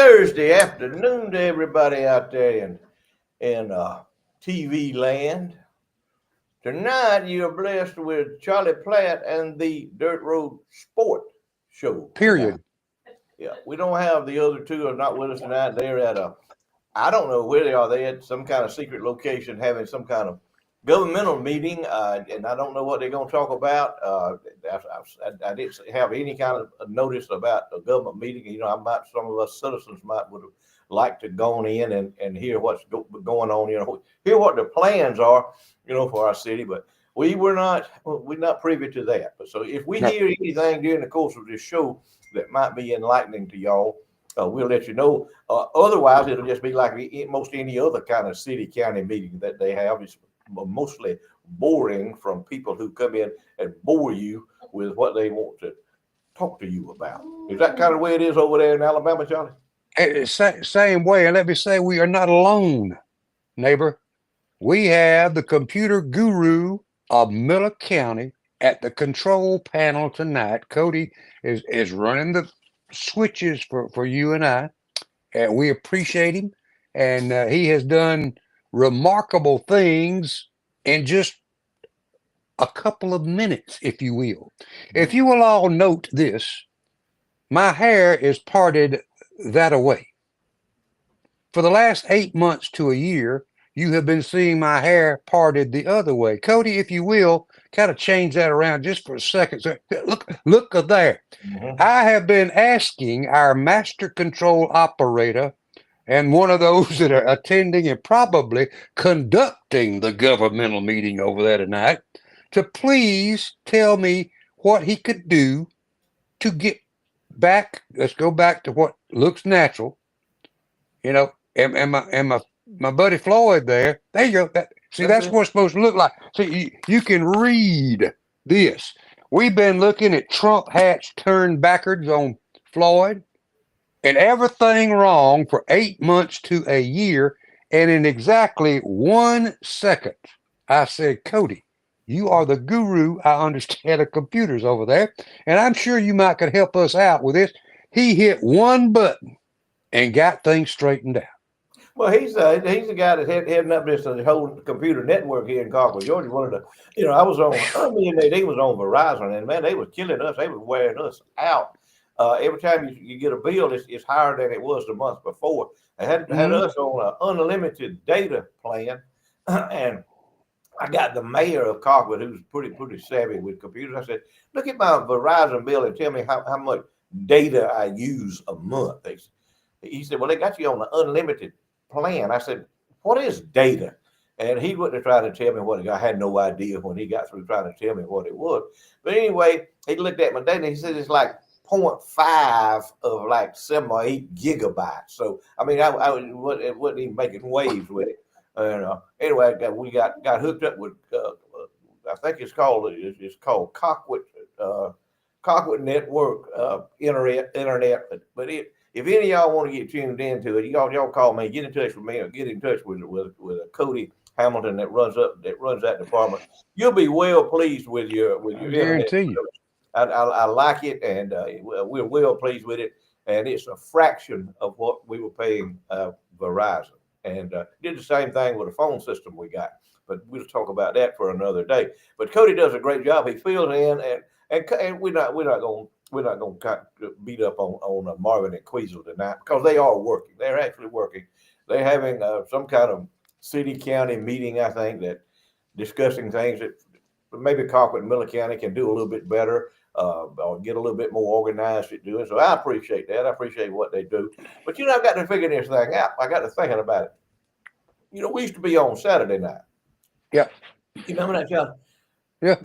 Thursday afternoon to everybody out there in TV land. Tonight you're blessed with Charlie Platt and the Dirt Road Sport Show tonight. Period. Yeah, we don't have the other two are not with us tonight. They're at I don't know where they are. They at some kind of secret location having some kind of governmental meeting, and I don't know what they're going to talk about. I didn't have any kind of notice about a government meeting. You know, some of us citizens would have liked to go in and hear what's going on. You know, hear what the plans are. You know, for our city, but we're not privy to that. But so if we hear anything during the course of this show that might be enlightening to y'all, we'll let you know. Otherwise, it'll just be like most any other kind of city county meeting that they have. It's mostly boring from people who come in and bore you with what they want to talk to you about. Is that kind of the way it is over there in Alabama, Charlie? Same way. And let me say, we are not alone, neighbor. We have the computer guru of Miller County at the control panel tonight. Cody is running the switches for you and I, and we appreciate him. And he has done remarkable things in just a couple of minutes, if you will. If you will all note this, my hair is parted that away. For the last 8 months to a year, you have been seeing my hair parted the other way. Cody, if you will, kind of change that around just for a second. So look at there. Mm-hmm. I have been asking our master control operator and one of those that are attending and probably conducting the governmental meeting over there tonight to please tell me what he could do to get back. Let's go back to what looks natural. You know, and my buddy Floyd there you go. That's what it's supposed to look like. See, you can read this. We've been looking at Trump hats turned backwards on Floyd and everything wrong for 8 months to a year. And in exactly 1 second, I said, Cody, you are the guru. I understand the computers over there. And I'm sure you might could help us out with this. He hit one button and got things straightened out. Well, he's the guy that's heading up this whole computer network here in Carver, Georgia. One of the, I was on, they was on Verizon, and man, they was killing us. They was wearing us out. Every time you get a bill, it's higher than it was the month before. They had us on an unlimited data plan, and I got the mayor of Colquitt, who's pretty savvy with computers. I said, look at my Verizon bill and tell me how much data I use a month. He said, well, they got you on the unlimited plan. I said, what is data? And he wouldn't try to tell me what it was. I had no idea when he got through trying to tell me what it was. But anyway, he looked at my data and he said it's like 0.5 of like 7 or 8 gigabytes. So, I mean, I wasn't even making waves with it. Anyway, we got hooked up with, I think it's called Colquitt Network Internet. But if any of y'all want to get tuned into it, y'all call me, get in touch with me, or get in touch with Cody Hamilton that runs that department. You'll be well pleased with your internet. I like it, and we're well pleased with it. And it's a fraction of what we were paying Verizon. And did the same thing with the phone system we got. But we'll talk about that for another day. But Cody does a great job. He fills in, and we're not going to beat up on Marvin and Queasel tonight because they are working. They're actually working. They're having some kind of city county meeting, I think, that discussing things that maybe Colquitt and Miller County can do a little bit better or get a little bit more organized at doing. So I appreciate that. I appreciate what they do. But I've got to figure this thing out. I got to thinking about it. We used to be on Saturday night. Yeah. You remember that, John? Yeah.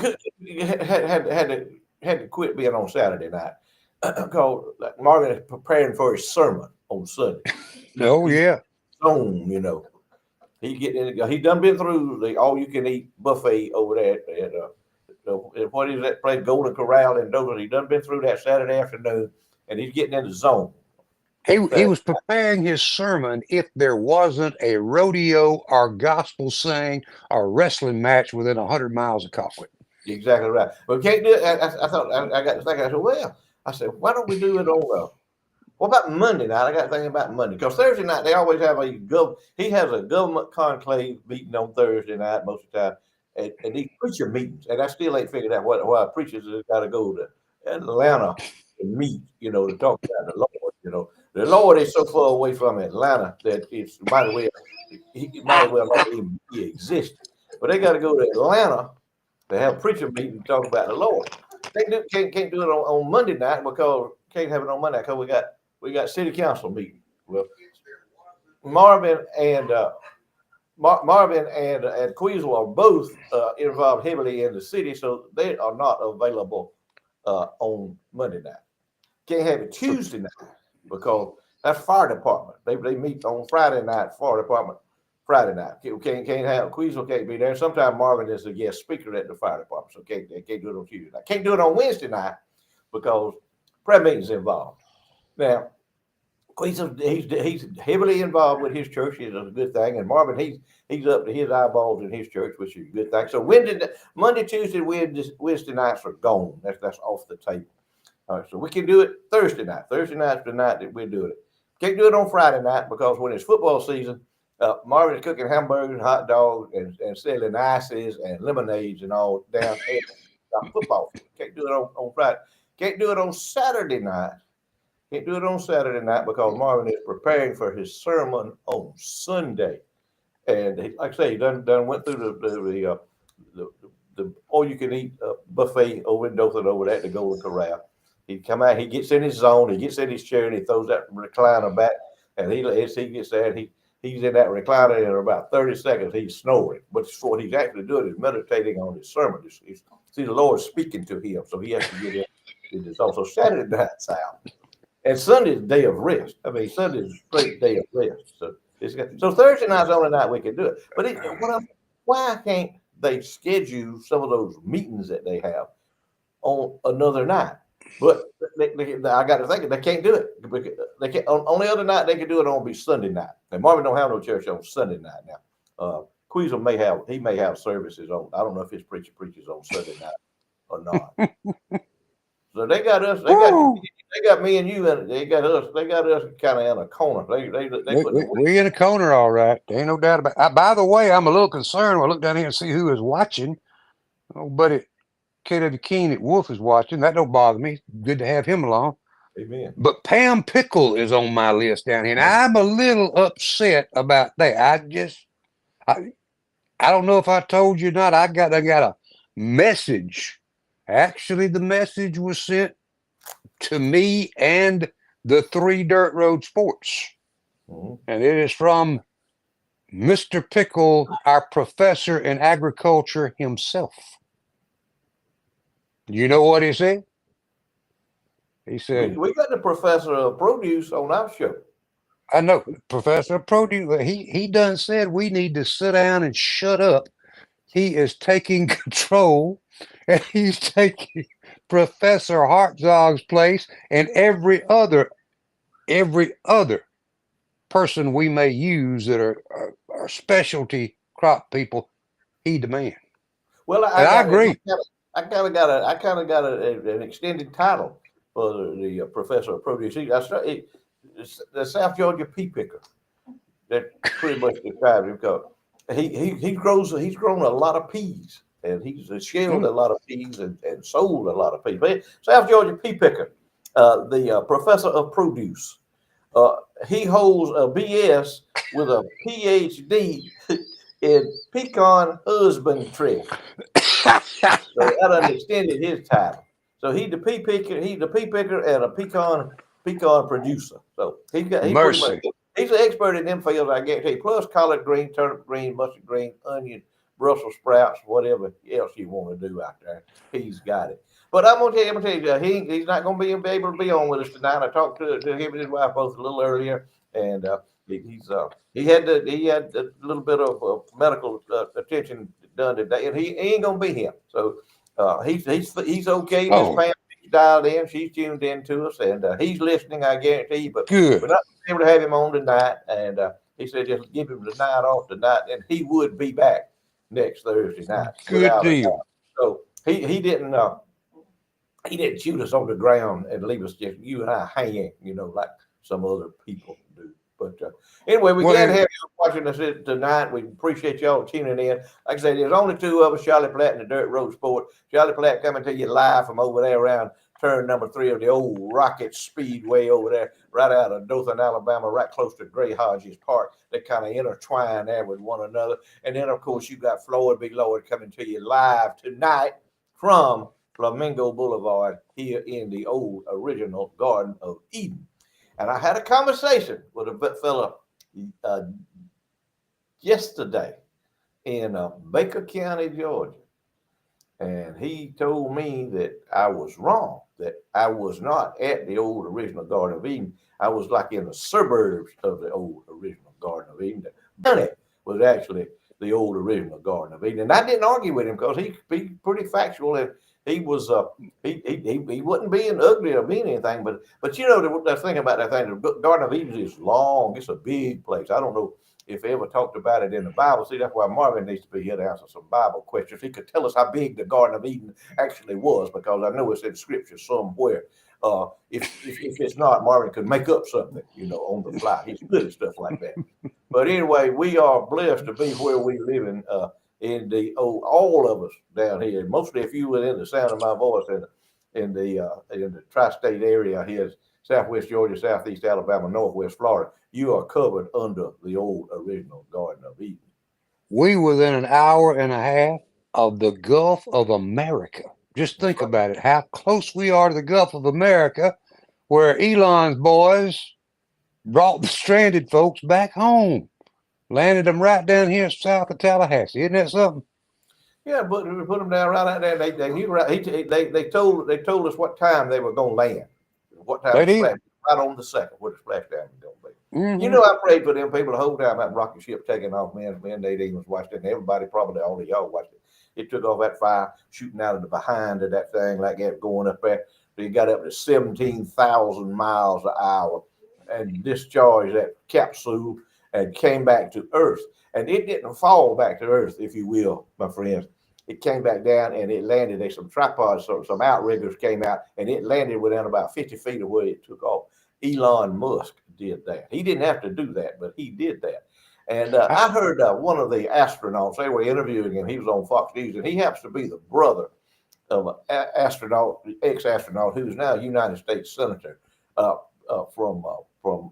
Had to quit being on Saturday night because Marvin is preparing for his sermon on Sunday. Oh yeah. He done been through the all-you-can-eat buffet over there at what is that place, Golden Corral in Douglas. He done been through that Saturday afternoon, and he's getting in the zone. He was preparing his sermon if there wasn't a rodeo or gospel sing or wrestling match within 100 miles of Colquitt. Exactly right. But we can't do it. I thought I got to thinking. I said, why don't we do it on What about Monday night? I got to think about Monday because Thursday night they always have he has a government conclave meeting on Thursday night most of the time, and these preacher meetings, and I still ain't figured out why preachers have got to go to Atlanta and meet, to talk about the Lord. The Lord is so far away from Atlanta that it's might as well he might as well not even be exist. But they got to go to Atlanta to have a preacher meeting and talk about the Lord. They can't do it on Monday night because can't have it on Monday because we got city council meeting. Well, Marvin and Marvin and Queasel are both involved heavily in the city, so they are not available on Monday night. Can't have it Tuesday night because that's fire department. They meet on Friday night. Fire department Friday night. Can't have Queasel can't be there. Sometimes Marvin is a guest speaker at the fire department, so can't do it on Tuesday night. Can't do it on Wednesday night because prayer meetings involved. Now, he's heavily involved with his church. It's a good thing. And Marvin, he's up to his eyeballs in his church, which is a good thing. So Monday, Tuesday, Wednesday nights are gone. That's off the table. All right, so we can do it Thursday night. Thursday night's the night that we're doing it. Can't do it on Friday night because when it's football season, Marvin's cooking hamburgers, hot dogs, and selling ices and lemonades and all down at football. Can't do it on Friday. Can't do it on Saturday night. Can't do it on Saturday night because Marvin is preparing for his sermon on Sunday, and like I say, he done went through the all you can eat buffet over in Dothan over there at the Golden Corral. He come out, he gets in his zone, he gets in his chair, and he throws that recliner back, and he gets there, and he's in that recliner, and in about 30 seconds he's snoring. But what he's actually doing is meditating on his sermon. See the Lord speaking to him, so he has to get in his zone. So Saturday night's out. And Sunday's day of rest. I mean, Sunday's a straight day of rest. So Thursday night's the only night we can do it. But why can't they schedule some of those meetings that they have on another night? But I got to think they can't do it. They can't, on the other night they can do it on be Sunday night. And Marvin don't have no church on Sunday night now. Queasel may have services on. I don't know if his preacher preaches on Sunday night or not. So they got us. They got me and you, and they got us. They got us kind of in a corner. We in a corner, all right. There ain't no doubt about it. By the way, I'm a little concerned. I look down here and see who is watching. Oh, buddy, KW King at Wolf is watching. That don't bother me. Good to have him along. Amen. But Pam Pickle is on my list down here, and I'm a little upset about that. I don't know if I told you or not. I got a message. Actually, the message was sent to me and the 3 Dirt Road Sports. Mm-hmm. And it is from Mr. Pickle, our professor in agriculture himself. You know what he said? He said, we got the professor of produce on our show. I know, Professor of Produce. He done said we need to sit down and shut up. He is taking control, and he's taking Professor Hartzog's place and every other person we may use that are specialty crop people. He demands. Well, I agree. I kind of got an extended title for the professor of produce. The South Georgia pea picker. That pretty much describes him because he's grown a lot of peas, and he's shelled a lot of peas and sold a lot of peas. But South Georgia pea picker, the professor of produce. He holds a BS with a PhD in pecan husbandry. So that extended his title. So he's the pea picker and a pecan producer. So he's an expert in them fields, I guarantee. Plus collard green, turnip green, mustard green, onion, Brussels sprouts, whatever else you want to do out there. He's got it. But I'm gonna tell you, he's not gonna be able to be on with us tonight. I talked to him and his wife both a little earlier, and he had a little bit of medical attention done today, and he ain't gonna be here. So he's okay. Miss Pam dialed in, she's tuned in to us, and he's listening, I guarantee. But we're not able to have him on tonight, and he said just give him the night off tonight, and he would be back next Thursday night. Good deal. So he didn't shoot us on the ground and leave us just you and I hanging, like some other people do. But anyway, we're Well, glad to have you watching us tonight. We appreciate y'all tuning in. Like I said, there's only two of us, Charlie Platt and the Dirt Road Sport. Charlie Platt coming to you live from over there around turn number 3 of the old Rocket Speedway over there, right out of Dothan, Alabama, right close to Gray Hodges Park. They kind of intertwine there with one another. And then, of course, you got Floyd B. Lloyd coming to you live tonight from Flamingo Boulevard here in the old original Garden of Eden. And I had a conversation with a fella yesterday in Baker County, Georgia. And he told me that I was wrong, that I was not at the old original Garden of Eden. I was like in the suburbs of the old original Garden of Eden. Money was actually the old original Garden of Eden. And I didn't argue with him because he's pretty factual, and he was he wasn't being ugly or being anything. But you know the thing about that thing, the Garden of Eden is long. It's a big place. I don't know if they ever talked about it in the Bible. See, that's why Marvin needs to be here to answer some Bible questions. He could tell us how big the Garden of Eden actually was, because I know it's in Scripture somewhere. If it's not, Marvin could make up something, on the fly. He's good at stuff like that. But anyway, we are blessed to be where we live in the all of us down here. Mostly, if you were in the sound of my voice in the tri-state area here, Southwest Georgia, Southeast Alabama, Northwest Florida, you are covered under the old original Garden of Eden. We within an hour and a half of the Gulf of America. Just think about it, how close we are to the Gulf of America, where Elon's boys brought the stranded folks back home, landed them right down here south of Tallahassee. Isn't that something? Yeah, but we put them down right out there. They told us what time they were going to land, what time the splash, right on the second where the splashdown was going to be. Mm-hmm. I prayed for them people the whole time that rocket ship taking off, man. They didn't even watch it, and everybody, probably all of y'all watched it. It took off that fire, shooting out of the behind of that thing like that, going up there. So you got up to 17,000 miles an hour and discharged that capsule and came back to Earth. And it didn't fall back to Earth, if you will, my friends. It came back down and it landed. There's some tripods, some outriggers came out, and it landed within about 50 feet of where it took off. Elon Musk did that. He didn't have to do that, but he did that. And I heard one of the astronauts, they were interviewing him. He was on Fox News, and he happens to be the brother of an astronaut, ex-astronaut, who's now a United States Senator from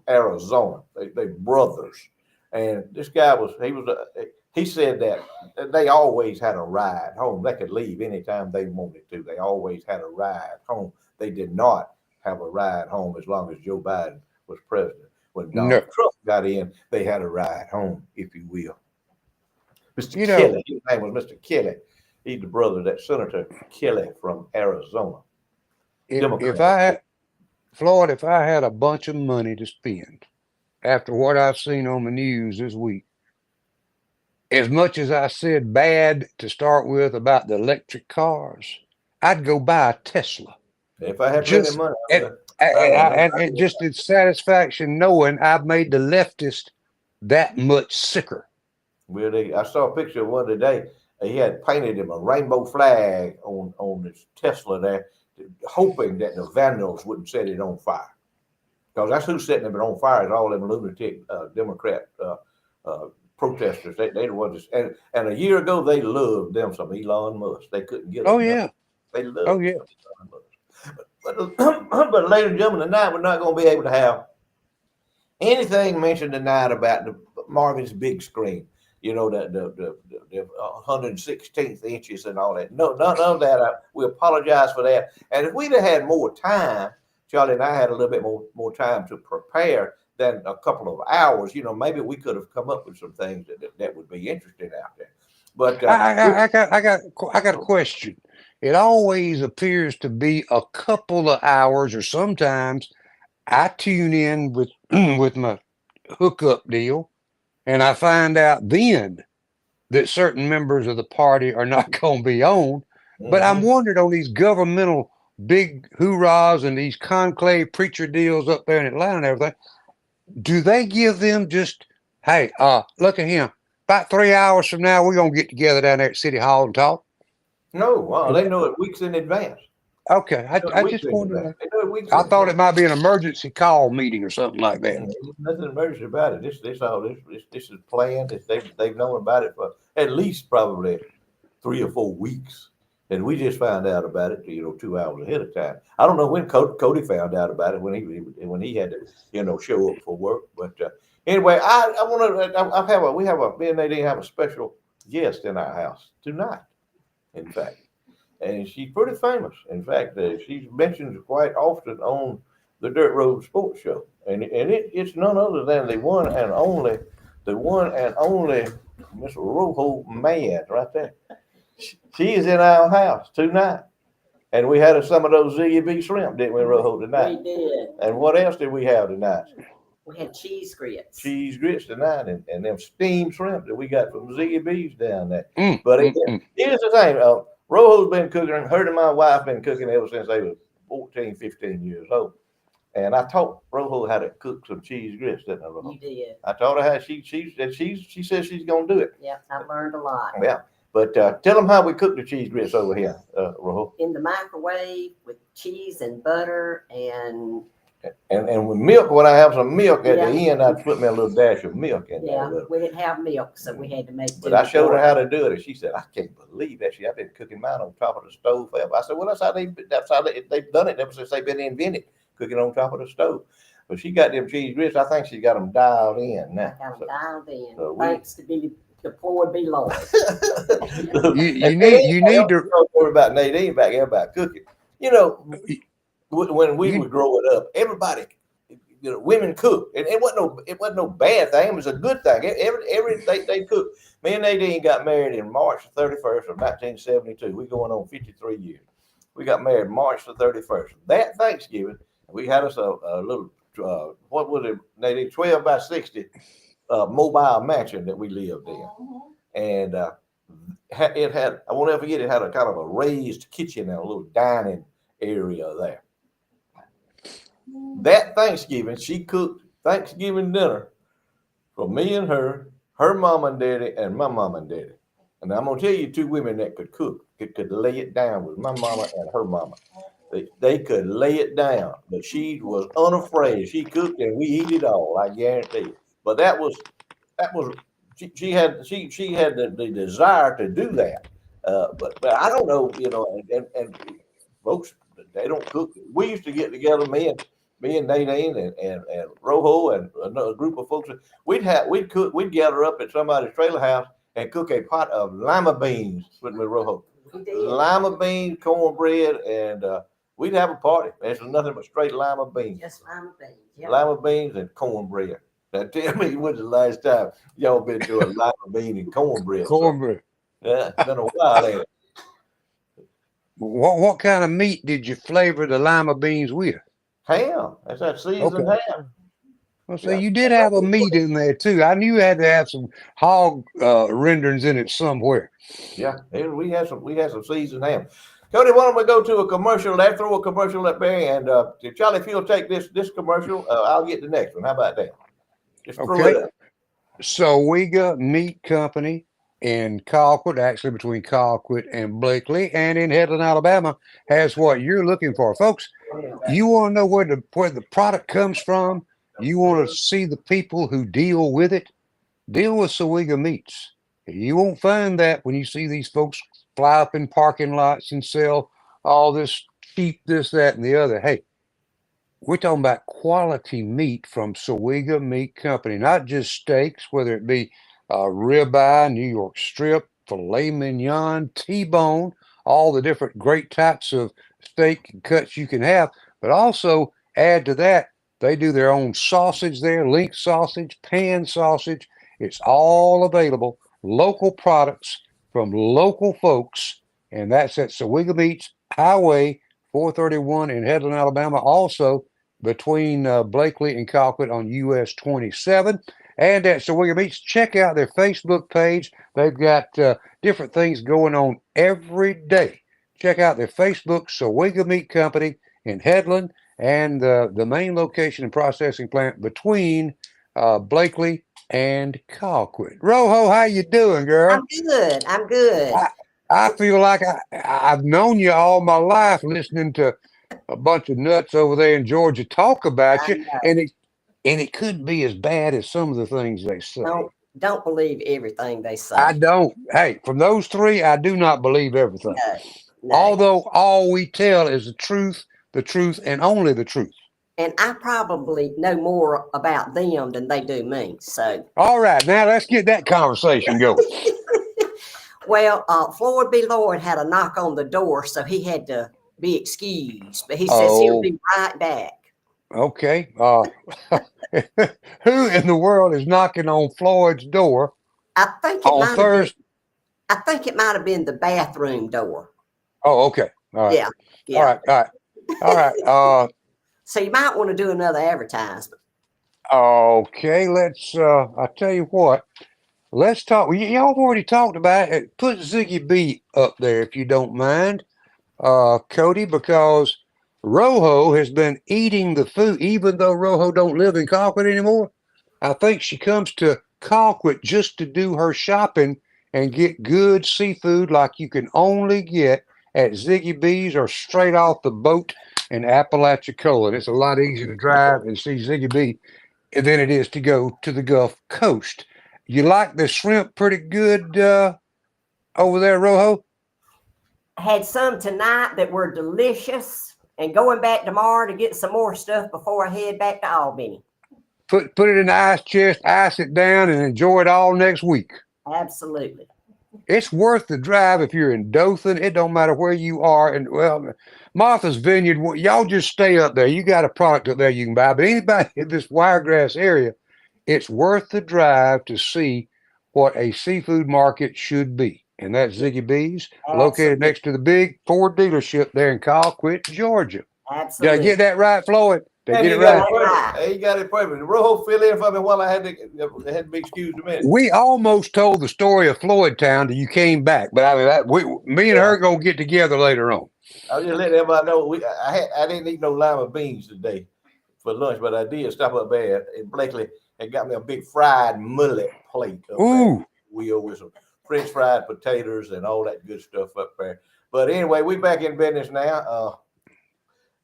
Arizona. They brothers. And this guy he said that they always had a ride home. They could leave anytime they wanted to. They always had a ride home. They did not have a ride home as long as Joe Biden was president. When Donald Trump got in, they had a ride home, if you will. Mr. Kelly, his name was Mr. Kelly. He's the brother of that Senator Kelly from Arizona. If I had a bunch of money to spend after what I've seen on the news this week, as much as I said bad to start with about the electric cars, I'd go buy a Tesla. If I had plenty of money, and just its satisfaction knowing I've made the leftist that much sicker. Well, I saw a picture of one today. He had painted him a rainbow flag on his Tesla there, hoping that the vandals wouldn't set it on fire. Because that's who's setting it on fire, is all them lunatic Democrat protesters. They the ones, and a year ago they loved them some Elon Musk. They couldn't get. Oh yeah, they loved. Oh yeah. But ladies and gentlemen, tonight we're not going to be able to have anything mentioned tonight about Marvin's big screen. The 116th inches and all that. No, none of that. We apologize for that. And if we'd have had more time, Charlie and I had a little bit more time to prepare than a couple of hours, maybe we could have come up with some things that would be interesting out there. But I got a question. It always appears to be a couple of hours, or sometimes I tune in with my hookup deal, and I find out then that certain members of the party are not going to be on. But I'm wondering, on these governmental big hoorahs and these conclave preacher deals up there in Atlanta and everything, do they give them just, hey, look at him, about 3 hours from now, we're going to get together down there at City Hall and talk? No, they know it weeks in advance. Okay, I We just think wanted about to. it. We I think thought about it might be an emergency call meeting or something like that. There's nothing emergency about it. This is planned. They've known about it for at least probably 3 or 4 weeks. And we just found out about it, 2 hours ahead of time. I don't know when Cody found out about it when he had to, show up for work. But anyway, I want to. Me and Nadine have a special guest in our house tonight. In fact, and she's pretty famous. In fact, she's mentioned quite often on the Dirt Road Sports Show, and it's none other than the one and only Miss Rojo Man right there. She is in our house tonight. And we had some of those ZB shrimp, didn't we, Rojo, tonight? We did. And what else did we have tonight? We had cheese grits. Cheese grits tonight and them steamed shrimp that we got from ZB's down there. Mm, But mm, mm. here's the thing. Rojo's been cooking, her and my wife been cooking ever since they was 14, 15 years old. And I taught Rojo how to cook some cheese grits, didn't I, Rojo? You did. I taught her how she says she's gonna do it. Yeah, I learned a lot. Yeah. But tell them how we cook the cheese grits over here, Rojo. In the microwave with cheese and butter and with milk, when I have some milk at Yeah. the end, I put me a little dash of milk in yeah, there. we didn't have milk, so we had to make. But I showed her how to do it, and she said, "I can't believe that. I've been cooking mine on top of the stove forever." I said, "Well, that's how they've done it ever since they've been invented, cooking on top of the stove." But she got them cheese grits. I think she's got them dialed in now. Got them dialed in. So Thanks to be the poor be Lord. You need to. Don't worry about Nadine back there about cooking. When we were growing up, everybody, women cooked, and it wasn't no bad thing. It was a good thing. They cooked. Me and Nadine got married in March 31st of 1972. We going on 53 years. We got married March the 31st. That Thanksgiving, we had us a little what was it, Nadine? 12 by 60 mobile mansion that we lived in, and it had, I won't ever forget, it had a kind of a raised kitchen and a little dining area there. That Thanksgiving, she cooked Thanksgiving dinner for me and her mom and daddy, and my mom and daddy. And I'm gonna tell you, two women that could cook, could lay it down, was my mama and her mama. They could lay it down, but she was unafraid. She cooked and we eat it all, I guarantee you. But that was she had the desire to do that. But I don't know, and folks, they don't cook. We used to get together, me and Nadine and Rojo and another group of folks. We'd gather up at somebody's trailer house and cook a pot of lima beans with Rojo. Lima beans, cornbread, and we'd have a party. There's nothing but straight lima beans. Just lima beans. Yeah. Lima beans and cornbread. Now tell me, when's the last time y'all been to a lima bean and cornbread? Cornbread. Yeah, it's been a while, ain't it? What kind of meat did you flavor the lima beans with? Ham. That's that seasoned ham. Well, so you did have a meat in there too. I knew you had to have some hog renderings in it somewhere. Yeah, we had some seasoned ham. Cody, why don't we go to a commercial there? Throw a commercial up there, and Charlie, if you'll take this commercial, I'll get the next one. How about that? Just throw it up. Sowega Meat Company in Colquitt, actually between Colquitt and Blakely, and in Headland, Alabama, has what you're looking for, folks. You want to know where the product comes from? You want to see the people who deal with it? Deal with Sowega Meats. You won't find that when you see these folks fly up in parking lots and sell all this cheap, this, that, and the other. Hey, we're talking about quality meat from Sowega Meat Company, not just steaks, whether it be ribeye, New York strip, filet mignon, T-bone, all the different great types of steak cuts you can have, but also add to that, they do their own sausage there, link sausage, pan sausage. It's all available, local products from local folks, and that's at Sowega Meats, Highway 431 in Headland, Alabama, also between Blakely and Colquitt on US 27. And at Sowega Meats, check out their Facebook page. They've got different things going on every day. Check out their Facebook, Sowega Meat Company in Headland, and the main location and processing plant between Blakely and Colquitt. Rojo, how you doing, girl? I'm good. I feel like I've known you all my life, listening to a bunch of nuts over there in Georgia talk about I you, know. and it couldn't be as bad as some of the things they say. Don't believe everything they I say. don't. Hey, from those three, I do not believe everything. No, no. Although all we tell is the truth, and only the truth. And I probably know more about them than they do me. So, All right, now let's get that conversation going. well, Floyd B. Lloyd had a knock on the door, so he had to be excused. But he says he'll Oh, be right back. okay. Who in the world is knocking on Floyd's door I think it on might have been. Thursday? I think it might have been the bathroom door. Oh, okay. All right. Yeah, All yeah. right. All right. All right. So you might want to do another advertisement. Okay. Let's. I tell you what. Let's talk. Y'all have already talked about it. Put Ziggy B up there if you don't mind, Cody, because Rojo has been eating the food, even though Rojo don't live in Colquitt anymore. I think she comes to Colquitt just to do her shopping and get good seafood like you can only get at Ziggy B's or straight off the boat in Apalachicola. It's a lot easier to drive and see Ziggy B than it is to go to the Gulf Coast. You like the shrimp pretty good over there, Rojo? Had some tonight that were delicious, and going back tomorrow to get some more stuff before I head back to Albany. Put it in the ice chest, ice it down, and enjoy it all next week. Absolutely. It's worth the drive if you're in Dothan. It don't matter where you are. And well, Martha's Vineyard, y'all just stay up there. You got a product up there you can buy. But anybody in this Wiregrass area, it's worth the drive to see what a seafood market should be. And that's Ziggy B's, located Absolutely. next to the big Ford dealership there in Colquitt, Georgia. Did I Absolutely. get that right, Floyd? Did I And get it you got right? it perfect. Hey, you got it perfect. Rojo, fill in for me while I had to be excused a minute. We almost told the story of Floyd Town till you came back, but I mean, me and her gonna get together later on. I'll just let everybody know I didn't eat no lima beans today for lunch, but I did stop up there and Blakely had got me a big fried mullet plate up there. Ooh, With some French fried potatoes and all that good stuff up there. But anyway, we back in business now.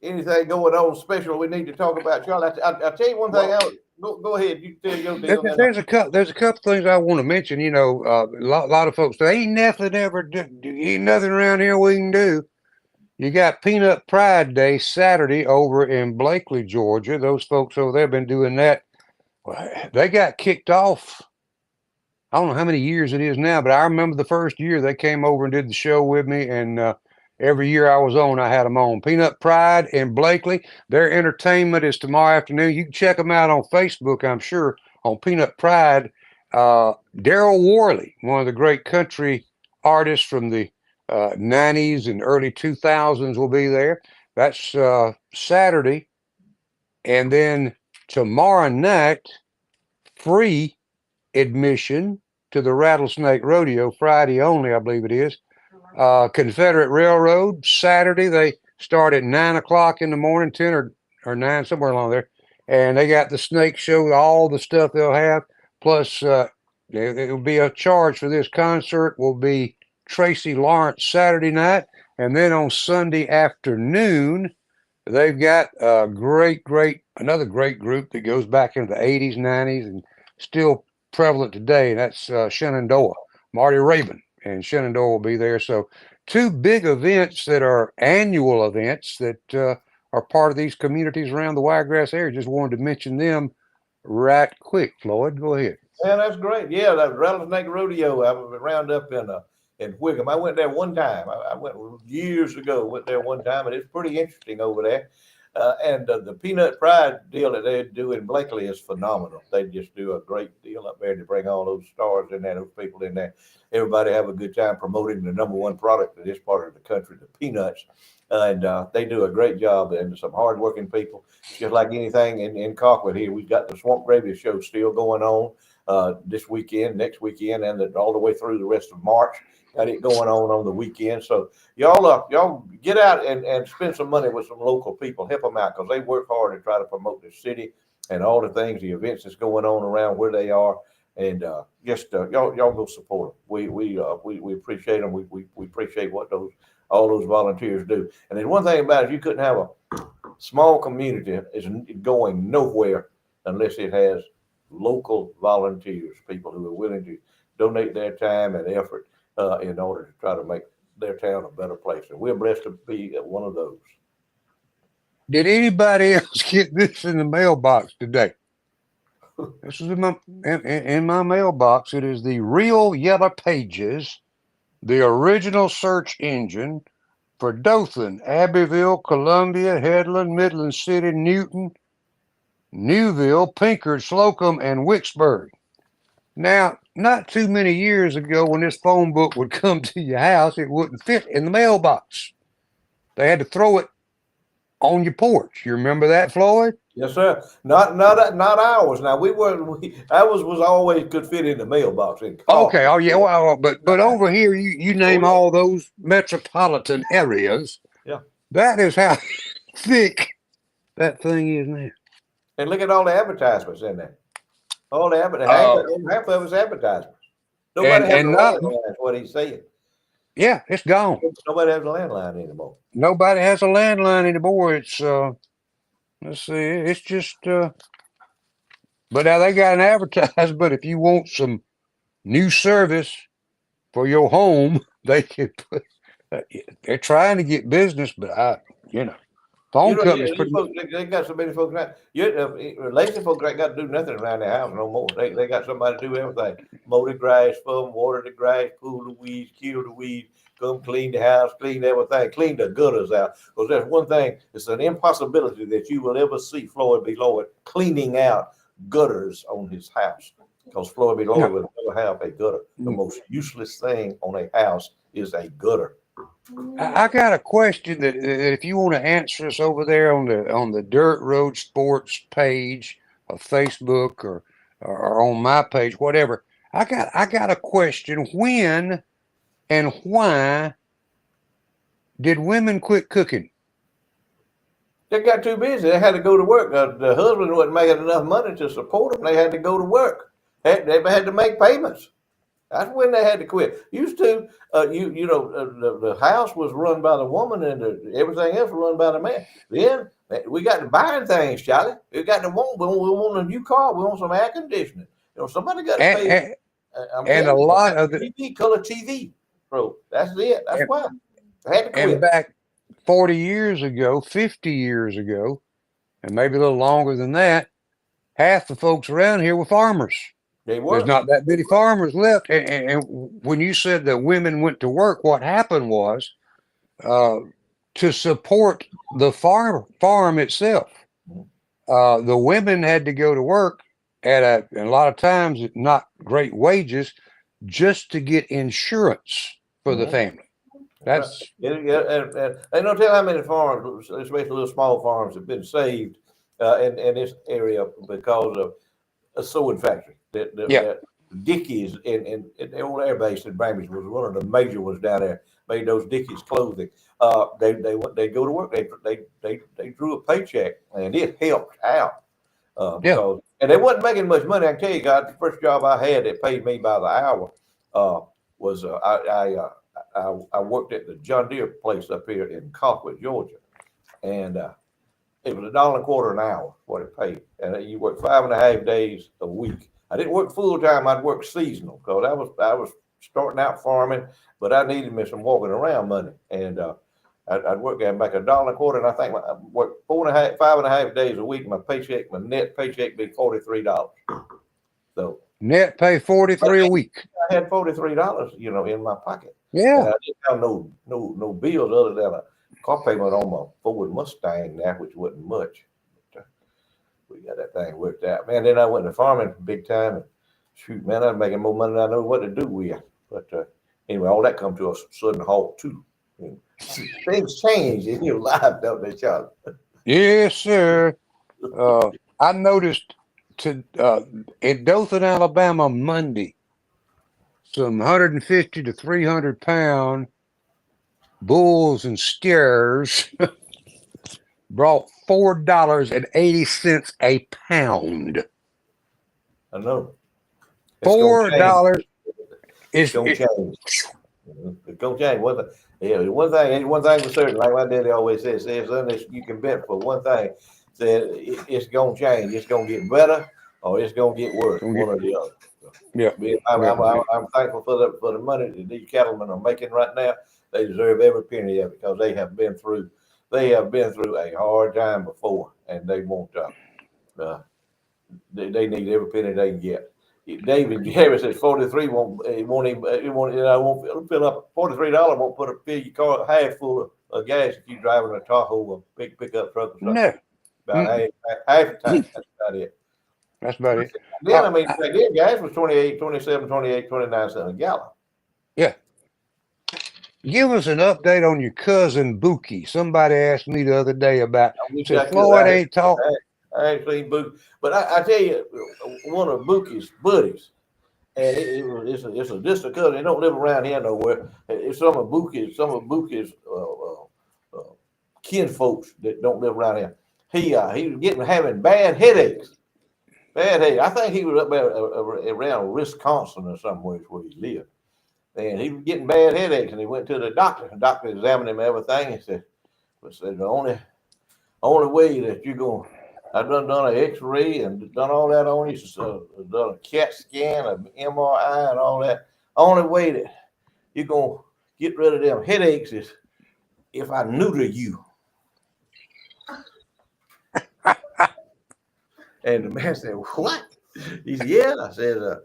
Anything going on special we need to talk about, Charlie? I'll tell you one thing. Go ahead. You tell your deal. there's a couple things I want to mention. You know, a lot of folks say ain't nothing ain't nothing around here we can do. You got Peanut Pride Day Saturday over in Blakely, Georgia. Those folks over there have been doing that. They got kicked off. I don't know how many years it is now, but I remember the first year they came over and did the show with me, and every year I was on, I had them on. Peanut Pride in Blakely. Their entertainment is tomorrow afternoon. You can check them out on Facebook, I'm sure, on Peanut Pride. Daryl Worley, one of the great country artists from the 90s and early 2000s, will be there. That's Saturday. And then tomorrow night, free admission to the Rattlesnake Rodeo, Friday only, I believe it is. Confederate Railroad, Saturday, they start at 9 o'clock in the morning, 10 or 9, somewhere along there. And they got the snake show, all the stuff they'll have. Plus, it will be a charge for this concert, will be Tracy Lawrence Saturday night. And then on Sunday afternoon, they've got another great group that goes back into the 80s, 90s, and still prevalent today, and that's Shenandoah. Marty Raven and Shenandoah will be there. So two big events that are annual events that are part of these communities around the Wiregrass area. Just wanted to mention them right quick. Floyd, go ahead. Yeah, that's great. Yeah, that Rattlesnake Rodeo. I was round up in Whigham. I went there one time. I went years ago. Went there one time, and it's pretty interesting over there. And the Peanut Pride deal that they do in Blakely is phenomenal. They just do a great deal up there to bring all those stars in there, those people in there. Everybody have a good time promoting the number one product in this part of the country, the peanuts. And they do a great job, and some hardworking people. Just like anything in Colquitt here, we've got the Swamp Gravy Show still going on this weekend, next weekend, and all the way through the rest of March. Got it going on the weekend. So y'all get out and spend some money with some local people. Help them out because they work hard to try to promote the city and all the things, the events that's going on around where they are. and just y'all go support them. We appreciate them. We appreciate what all those volunteers do. And there's one thing about it: you couldn't have a small community is going nowhere unless it has local volunteers, people who are willing to donate their time and effort in order to try to make their town a better place. And we're blessed to be one of those. Did anybody else get this in the mailbox today? This is in my mailbox. It is the Real Yellow Pages, the original search engine for Dothan, Abbeville, Columbia, Headland, Midland City, Newton, Newville, Pinkard, Slocum, and Wicksburg. Now, not too many years ago, when this phone book would come to your house, it wouldn't fit in the mailbox. They had to throw it on your porch. You remember that, Floyd? Yes, sir. Not ours. Now ours was always could fit in the mailbox. Okay. Oh yeah. Well, but over here, you name all those metropolitan areas. Yeah. That is how thick that thing is now. And look at all the advertisements in there. All the half of it's advertisements. Nobody has a landline. That's what he's saying. Yeah, it's gone. Nobody has a landline anymore. Nobody has a landline anymore. It's let's see, it's just but now they got an advertisement. If you want some new service for your home, they can put. They're trying to get business, but phone companies pretty much. They got so many folks now. Lazy folks ain't got to do nothing around their house no more. They got somebody to do everything: mow the grass for them, water the grass, pull the weeds, kill the weeds, come clean the house, clean everything, clean the gutters out. Because there's one thing: it's an impossibility that you will ever see Floyd B. Lloyd cleaning out gutters on his house. Because Floyd B. Lloyd will never have a gutter. The most useless thing on a house is a gutter. I got a question that if you want to answer us over there on the Dirt Road Sports page of Facebook or on my page, whatever. I got a question. When and why did women quit cooking? They got too busy. They had to go to work. The husband wasn't making enough money to support them. They had to go to work. They had to make payments. That's when they had to quit. Used to, the house was run by the woman and everything else was run by the man. Then we got to buying things, Charlie. We want a new car. We want some air conditioning. Somebody got to pay. And a lot of the TV, color TV, bro. That's it. That's why they had to quit. And back 40 years ago, 50 years ago, and maybe a little longer than that, half the folks around here were farmers. There's not that many farmers left. And when you said that women went to work, what happened was to support the farm itself, the women had to go to work at a lot of times not great wages just to get insurance for the family. That's and don't tell how many farms, especially little small farms, have been saved in this area because of a sewing factory. Dickies in the old air base in Bainbridge was one of the major ones down there. Made those Dickies clothing. They go to work. They drew a paycheck and it helped out. Because, and they wasn't making much money. I can tell you, God, the first job I had that paid me by the hour was I worked at the John Deere place up here in Colquitt, Georgia, and it was $1.25 an hour what it paid, and you work 5.5 days a week. I didn't work full time. I'd work seasonal because I was starting out farming, but I needed me some walking around money, and I'd work and make $1.25, and I think I worked 5.5 days a week. My net paycheck be $43. So net pay $43 a week. I had $43, in my pocket. Yeah, and I didn't have no bills other than a car payment on my Ford Mustang now, which wasn't much. But, we got that thing worked out, man. Then I went to farming big time, and shoot, man, I was making more money than I know what to do with. But anyway, all that come to a sudden halt too. Things change in your life, don't they, Charlie? Yes, sir. I noticed in Dothan, Alabama, Monday, some 150 to 300 pound bulls and steers brought $4.80 a pound. I know. $4 It's is gonna change. It's gonna change. One thing for certain, like my daddy always says, unless you can bet for one thing, said it's gonna change. It's gonna get better or it's gonna get worse. One or the other. yeah. I'm thankful for the money that these cattlemen are making right now. They deserve every penny of it because they have been through a hard time before, and they won't. They need every penny they can get. David Harris says 43 won't fill up. $43 won't fill your car half full of gas if you're driving a Tahoe or big pickup truck or something. No. About half the time. That's about it. That's about it. Then I mean, back then gas was 28, 27, 28, 29 cents a gallon. Yeah. Give us an update on your cousin Bookie. Somebody asked me the other day about. Said Floyd ain't talking. I ain't seen Bookie, but I tell you, one of Bookie's buddies, and it's a distant cousin. They don't live around here nowhere. It's some of Bookie's kinfolks that don't live around here. He was having bad headaches. Bad headaches. I think he was up around Wisconsin or somewhere where he lived, and he was getting bad headaches. And he went to the doctor. The doctor examined him everything and said the only way that you're going. I've done an X-ray and done all that on you. Done a CAT scan, an MRI, and all that. Only way that you're gonna get rid of them headaches is if I neuter you. And the man said, "What?" He said, "Yeah." I said,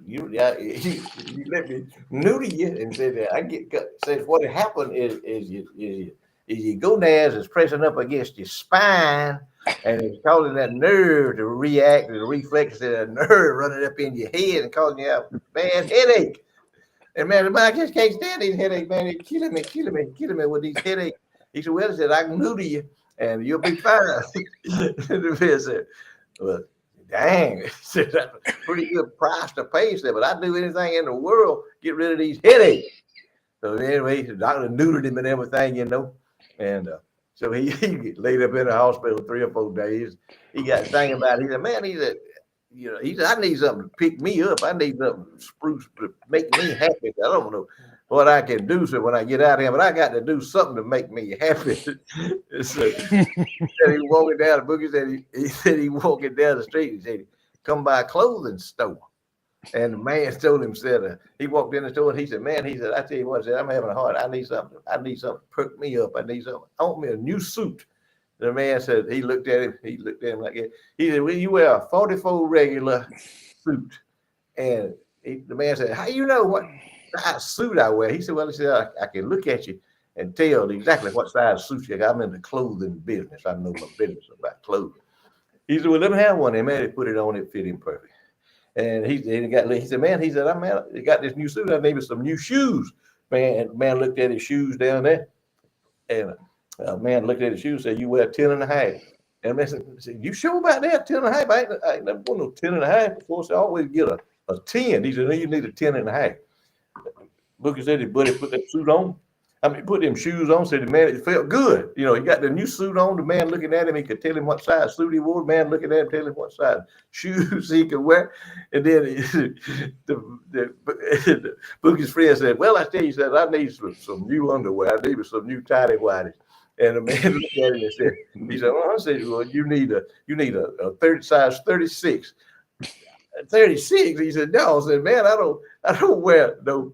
"You let me neuter you," and said, "I get." Said, "What happened is your gonads is pressing up against your spine." And it's causing that nerve to react, the reflex of that nerve running up in your head and causing you a bad headache. And man, I just can't stand these headaches, man. It's killing me with these headaches. He said, "Well," he said, "I can neuter you and you'll be fine." The man said, "Well, dang," he said, "That's a pretty good price to pay." He said, "But I'd do anything in the world get rid of these headaches." So anyway, the doctor neutered him and everything, and so he laid up in the hospital 3 or 4 days. He got thinking about it. He said, "Man," he said, "I need something to pick me up. I need something spruce to make me happy. I don't know what I can do so when I get out of here, but I got to do something to make me happy." So he walking down the book. He said he walking down the street. He said, "Come by a clothing store." And the man told him, he walked in the store and he said, "Man," he said, "I tell you what," I'm having a heart. I need something to perk me up. I want me a new suit." The man said, he looked at him like that. He said, "Well, you wear a 44 regular suit." And the man said, "How you know what size suit I wear?" He said, "Well," he said, I can look at you and tell exactly what size suit you got. I'm in the clothing business. I know my business about clothing." He said, "Well, let me have one." And man, he put it on, it fit him perfect. And he said, "Man," he said, "I got this new suit. I need some new shoes." Man looked at his shoes down there. And man looked at his shoes and said, "You wear 10 and a half." And man said, "You sure about that? 10 and a half? I ain't never worn no 10 and a half before. So I always get a 10. He said, "No, you need a 10 and a half. Booker said his buddy put that suit on. Put them shoes on, said the man, it felt good. He got the new suit on. The man looking at him, he could tell him what size suit he wore. The man looking at him, tell him what size shoes he could wear. And then the Bookie's friend said, "Well, I tell you," said, "I need some new underwear. I need some new tidy whities." And the man looked at him and said, "I said, well, you need a 30 size 36. 36. He said, "No." I said, "Man, I don't wear no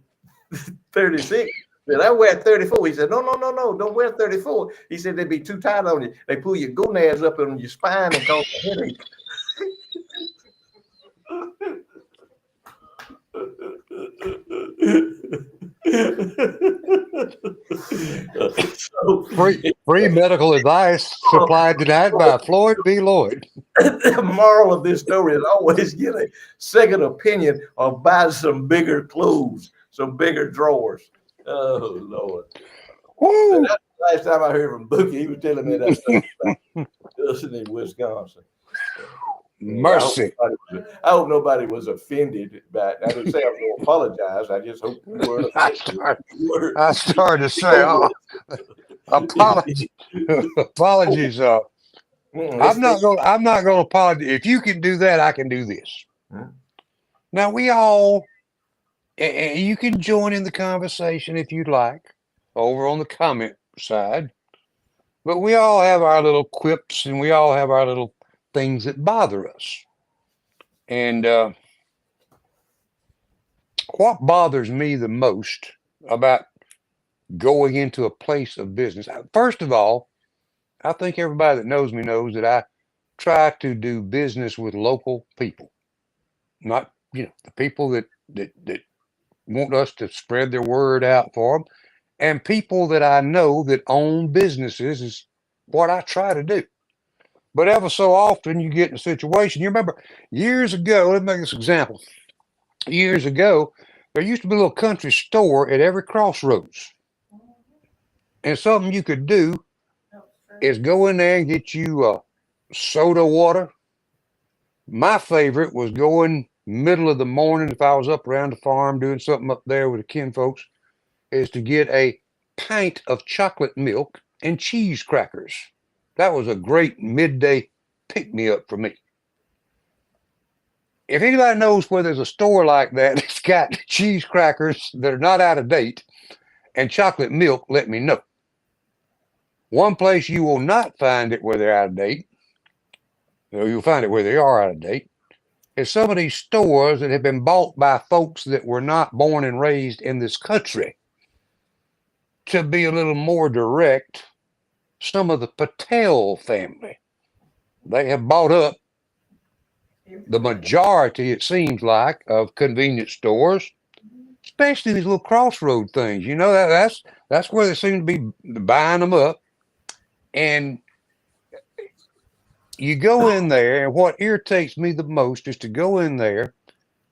36. Said, I wear 34. He said, no, don't wear 34. He said, "They'd be too tight on you. They pull your gonads up on your spine and cause a headache." Free medical advice supplied tonight by Floyd B. Lloyd. The moral of this story is always get a second opinion or buy some bigger clothes, some bigger drawers. Oh, Lord. Woo. That's the last time I heard from Bookie. He was telling me that stuff about Wilson in Wisconsin. Mercy. I hope nobody was offended by it. I didn't say I was going to apologize. I just hope you weren't offended. I started to say, apologies. I'm not going to apologize. If you can do that, I can do this. Now we all, you can join in the conversation if you'd like, over on the comment side. But we all have our little quips and we all have our little things that bother us. And what bothers me the most about going into a place of business, first of all, I think everybody that knows me knows that I try to do business with local people, not, the people that want us to spread their word out for them, and people that I know that own businesses is what I try to do. But ever so often you get in a situation. You remember years ago, let me make this example. Years ago, there used to be a little country store at every crossroads. And something you could do is go in there and get you soda water. My favorite was going middle of the morning if I was up around the farm doing something up there with the kin folks, is to get a pint of chocolate milk and cheese crackers. That was a great midday pick-me-up for me. If anybody knows where there's a store like that that's got cheese crackers that are not out of date and chocolate milk, let me know. One place you will not find it where they're out of date, you'll find it where they are out of date, is some of these stores that have been bought by folks that were not born and raised in this country. To be a little more direct, some of the Patel family, they have bought up the majority, it seems like, of convenience stores, especially these little crossroad things. That's where they seem to be buying them up. And you go in there, and what irritates me the most is to go in there.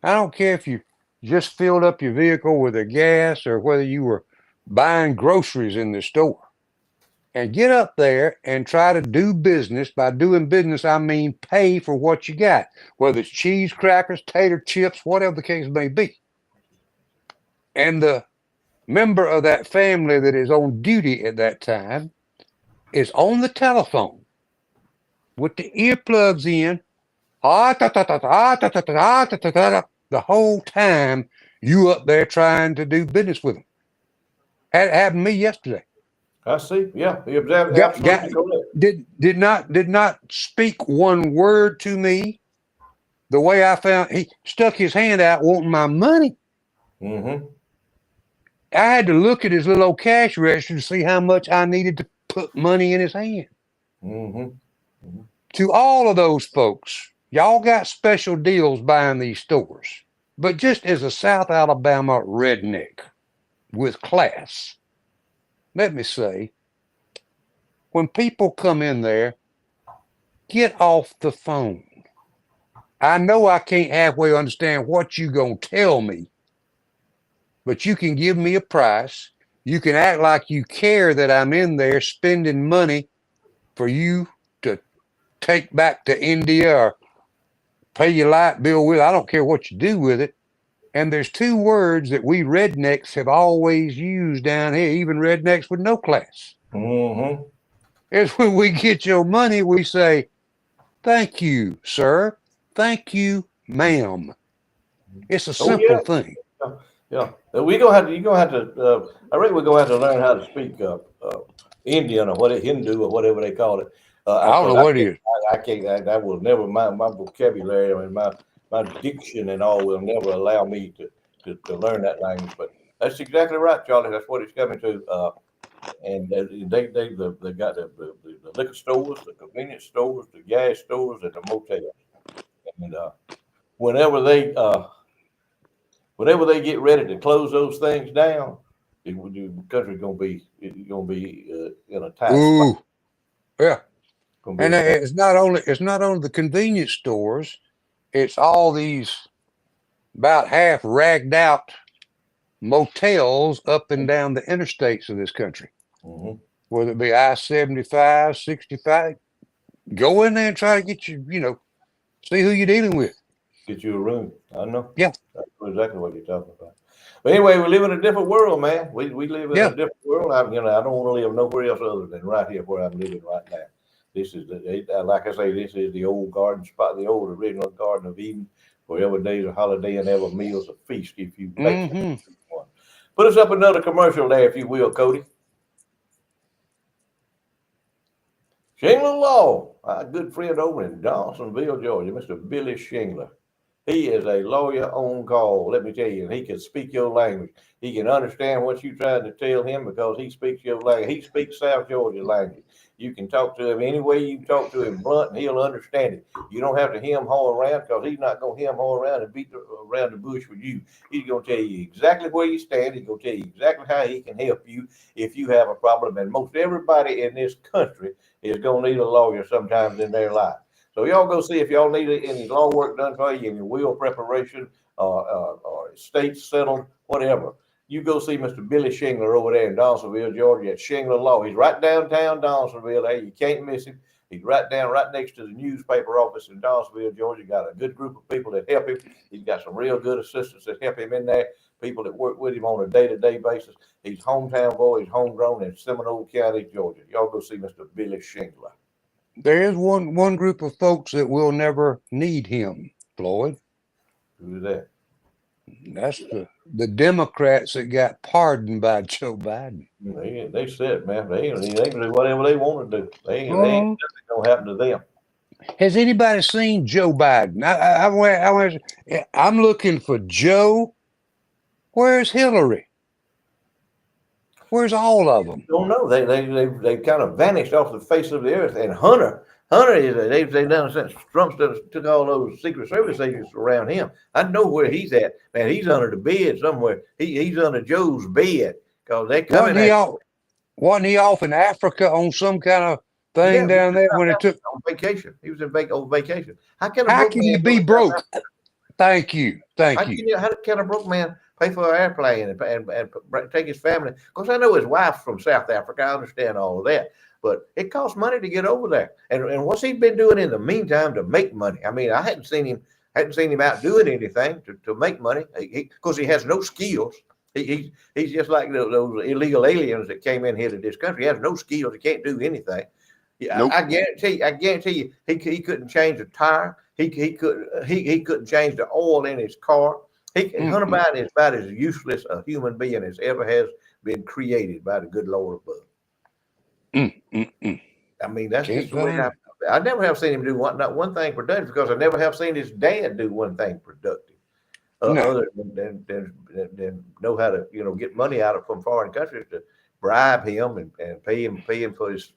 I don't care if you just filled up your vehicle with a gas or whether you were buying groceries in the store. And get up there and try to do business. By doing business, I mean pay for what you got, whether it's cheese crackers, tater chips, whatever the case may be. And the member of that family that is on duty at that time is on the telephone with the earplugs in, the whole time you up there trying to do business with them. That happened to me yesterday. I see. Yeah, you're absolutely correct. Did not speak one word to me. The way I found, he stuck his hand out wanting my money. Mm-hmm. I had to look at his little old cash register to see how much I needed to put money in his hand. Mm-hmm. Mm-hmm. To all of those folks, y'all got special deals buying these stores. But just as a South Alabama redneck with class, let me say, when people come in there, get off the phone. I know I can't halfway understand what you gonna tell me, but you can give me a price. You can act like you care that I'm in there spending money for you to take back to India or pay your light bill with. I don't care what you do with it. And there's two words that we rednecks have always used down here, even rednecks with no class. Mm-hmm. Is when we get your money, we say, "Thank you, sir. Thank you, ma'am." It's a simple thing. Yeah. You're gonna have to. I reckon we're gonna have to learn how to speak Indian or what Hindu or whatever they call it. I don't know what it is. I can't. I will never. My vocabulary and my diction and all will never allow me to learn that language. But that's exactly right, Charlie. That's what it's coming to. And they got the liquor stores, the convenience stores, the gas stores, and the motels. And whenever they get ready to close those things down, the country's gonna be in a tight Ooh, spot. yeah. And it's not only the convenience stores, it's all these about half ragged out motels up and down the interstates of this country. Mm-hmm. Whether it be I-75, 65, go in there and try to get you, see who you're dealing with. Get you a room. I know. Yeah. That's exactly what you're talking about. But anyway, we live in a different world, man. We live in a different world. I don't want to live nowhere else other than right here where I'm living right now. This is like I say, this is the old garden spot, the old original Garden of Eden, for every day is a holiday and every meal is a feast if you make Mm-hmm. one. Put us up another commercial there, if you will, Cody. Shingler Law, our good friend over in Dawsonville, Georgia, Mr. Billy Shingler. He is a lawyer on call, let me tell you, and he can speak your language. He can understand what you're trying to tell him because he speaks your language. He speaks South Georgia language. You can talk to him any way you talk to him blunt, and he'll understand it. You don't have to hem-haw around because he's not going to hem-haw around and beat around the bush with you. He's going to tell you exactly where you stand. He's going to tell you exactly how he can help you if you have a problem. And most everybody in this country is going to need a lawyer sometimes in their life. So y'all go see if y'all need any law work done for you, any will preparation, or estate settled, whatever. You go see Mr. Billy Shingler over there in Dawsonville, Georgia, at Shingler Law. He's right downtown Dawsonville. Hey, you can't miss him. He's right next to the newspaper office in Dawsonville, Georgia. Got a good group of people that help him. He's got some real good assistants that help him in there. People that work with him on a day-to-day basis. He's hometown boy. He's homegrown in Seminole County, Georgia. Y'all go see Mr. Billy Shingler. There is one group of folks that will never need him, Floyd. Who's that? That's the Democrats that got pardoned by Joe Biden. They said, man, they can do whatever they want to do. They ain't nothing gonna happen to them. Has anybody seen Joe Biden? I'm looking for Joe. Where's Hillary? Where's all of them? Don't know. They kind of vanished off the face of the earth. And Hunter is they've done since Trump took all those Secret Service agents around him. I know where he's at. Man, he's under the bed somewhere. He's under Joe's bed because they coming. Wasn't he off in Africa on some kind of thing down there when it took on vacation? He was on vacation. How can you be broke? Thank you. How can a broke man pay for an airplane and take his family? Of course, I know his wife's from South Africa. I understand all of that. But it costs money to get over there. And what's he been doing in the meantime to make money? I mean, I hadn't seen him out doing anything to make money. Because he has no skills. He's just like those illegal aliens that came in here to this country. He has no skills. He can't do anything. Nope. I guarantee you, he couldn't change a tire. He couldn't change the oil in his car. Hunter Biden is about as useless a human being as ever has been created by the good Lord above. I mean, that's just the way I never have seen him do not one thing productive because I never have seen his dad do one thing productive. Other than know how to get money out of from foreign countries to bribe him and pay him for his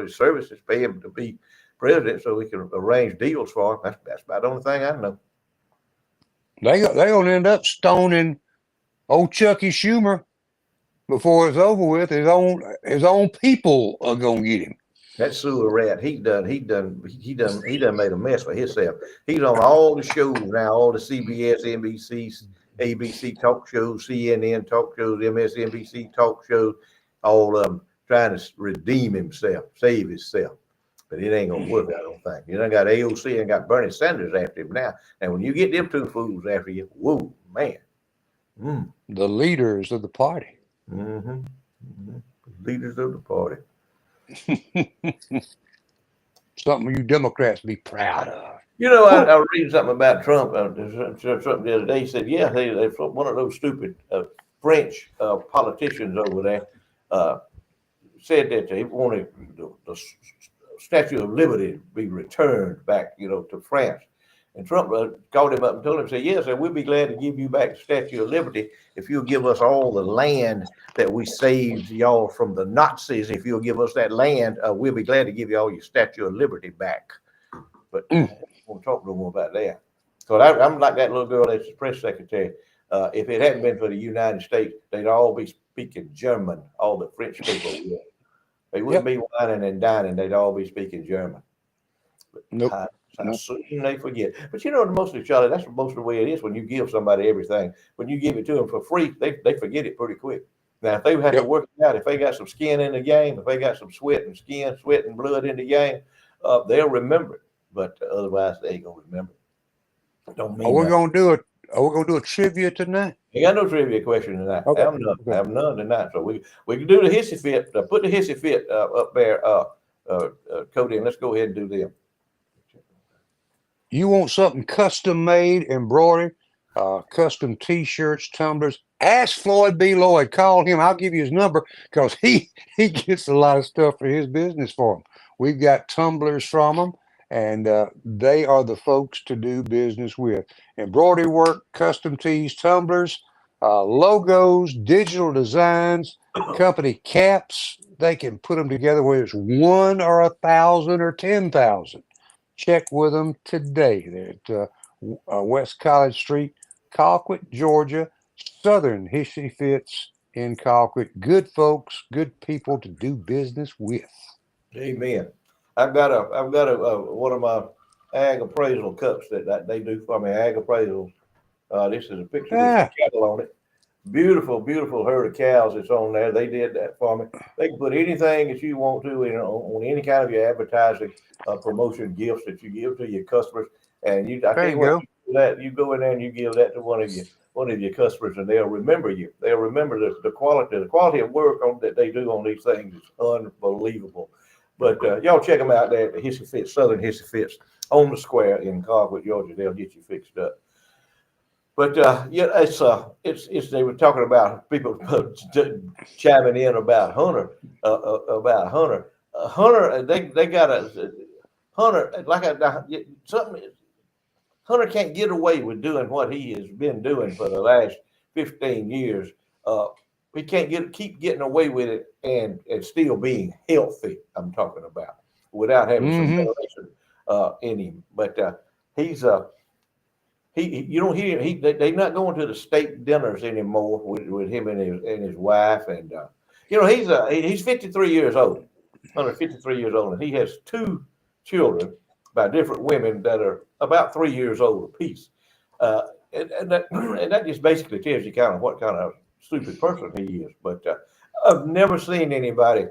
services, pay him to be president so we can arrange deals for him. That's about the only thing I know. They're gonna end up stoning old Chucky Schumer before it's over with. His own people are gonna get him. That sewer rat, he done made a mess for himself. He's on all the shows now, all the CBS, NBC, ABC talk shows, CNN talk shows, MSNBC talk shows, all of them trying to redeem himself, save himself. But it ain't gonna work, I don't think. You done got AOC and got Bernie Sanders after him now. And when you get them two fools after you, whoa, man. The leaders of the party. Leaders of the party. Something you Democrats be proud of. I was reading something about Trump. Something the other day. He said, yeah, they one of those stupid French politicians over there said that they wanted the Statue of Liberty to be returned back, to France. And Trump called him up and told him, said, yes, we'll be glad to give you back the Statue of Liberty if you'll give us all the land that we saved y'all from the Nazis. If you'll give us that land, we'll be glad to give you all your Statue of Liberty back. But I don't want to talk no more about that. So I'm like that little girl that's the press secretary. If it hadn't been for the United States, they'd all be speaking German, all the French people would. They wouldn't be whining and dining. They'd all be speaking German. But soon they forget. But mostly, Charlie, that's most of the way it is when you give somebody everything. When you give it to them for free, they forget it pretty quick. Now, if they have to work it out, if they got some skin in the game, if they got some sweat and blood in the game, they'll remember it. But otherwise, they ain't gonna remember it. Don't mean. Are we gonna do a trivia tonight? You got no trivia question tonight. Okay. Have none tonight. So we can do the hissy fit. Put the hissy fit up there, Cody, and let's go ahead and do them. You want something custom made, embroidered, custom T-shirts, tumblers? Ask Floyd B. Lloyd. Call him. I'll give you his number because he gets a lot of stuff for his business for him. We've got tumblers from them, and they are the folks to do business with. Embroidery work, custom tees, tumblers, logos, digital designs, company caps. They can put them together whether it's 1 or 1,000 or 10,000. Check with them today. They're at West College Street, Colquitt, Georgia. Southern Hissy Fits in Colquitt. Good folks, good people to do business with. Amen. I've got a one of my ag appraisal cups that they do for me. Ag appraisal. This is a picture with some Ah, cattle on it. Beautiful, beautiful herd of cows that's on there. They did that for me. They can put anything that you want to on any kind of your advertising, promotion gifts that you give to your customers. And I there tell you you what, go. you do that, you go in there and you give that to one of your customers, and they'll remember you. They'll remember the quality of work that they do on these things is unbelievable. But y'all check them out there at the Hissy Fits, Southern Hissy Fits on the square in Colquitt, Georgia. They'll get you fixed up. But yeah, it's they were talking about people chiming in about Hunter. Hunter, they got a Hunter like something. Hunter can't get away with doing what he has been doing for the last 15 years. Uh, he can't keep getting away with it and still being healthy. I'm talking about without having some Mm-hmm. elevation in him. But he's you don't hear they're not going to the state dinners anymore with him and his wife and he's 53 years old, under 53 years old, and he has two children by different women that are about 3 years old apiece. And that just basically tells you kind of what kind of stupid person he is. But I've never seen anybody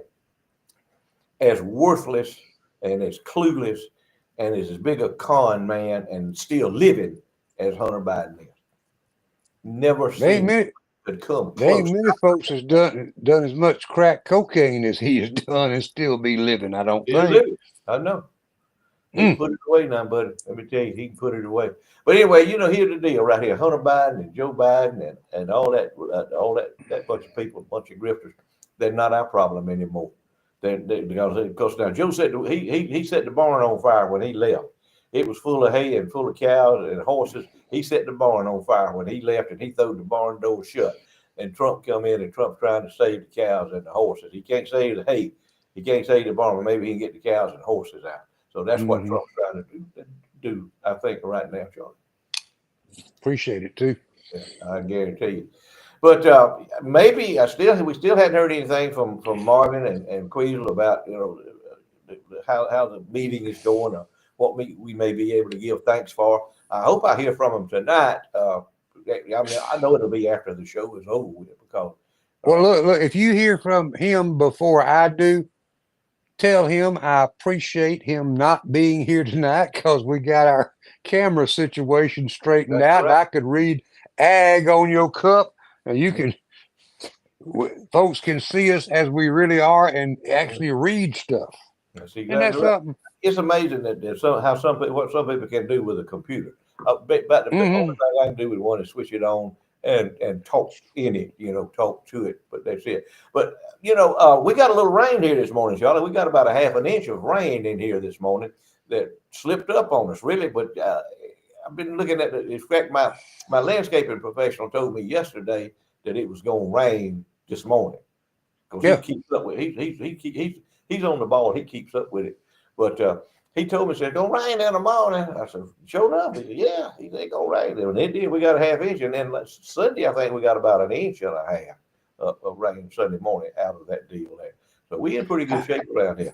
as worthless and as clueless and as big a con man and still living as Hunter Biden is. Never They ain't seen many, could come they ain't close. many folks has done as much crack cocaine as he has done and still be living. I don't Still think. living. I know. He can Mm. put it away now, buddy. Let me tell you, he can put it away. But anyway, here's the deal right here: Hunter Biden and Joe Biden and all that bunch of people, bunch of grifters. They're not our problem anymore. Because now Joe said he set the barn on fire when he left. It was full of hay and full of cows and horses. He set the barn on fire when he left, and he threw the barn door shut. And Trump come in, and Trump's trying to save the cows and the horses. He can't save the hay. He can't save the barn. But maybe he can get the cows and horses out. So that's what Hmm. Trump's trying to do, I think, right now, Charlie. Appreciate it too. Yeah, I guarantee you. But maybe we still hadn't heard anything from Marvin and Queasel about how the meeting is going or what we may be able to give thanks for. I hope I hear from them tonight. I mean, I know it'll be after the show is over with because Well, uh, look. If you hear from him before I do, tell him I appreciate him not being here tonight because we got our camera situation straightened that's out, and right. I could read ag on your cup, and you Mhm. can folks can see us as we really are and Mhm. actually read stuff. That's And exactly that's right. something. It's amazing how some people what some people can do with a computer. But the only Hmm. thing I can do with one is switch it on and talk in it, talk to it. But that's it. But we got a little rain here this morning, Charlie. We got about a half an inch of rain in here this morning that slipped up on us, really. But I've been looking at it. In fact, my landscaping professional told me yesterday that it was going to rain this morning because he Yeah. keeps up with he's on the ball. He keeps up with it. But he told me, said, "Gonna rain in the morning." I said, "Showed up." He said, "Yeah." He said, "Gonna rain." And it did. We got a half inch, and then Sunday, I think we got about an inch and a half of rain Sunday morning out of that deal there. So we in pretty good I, shape around here.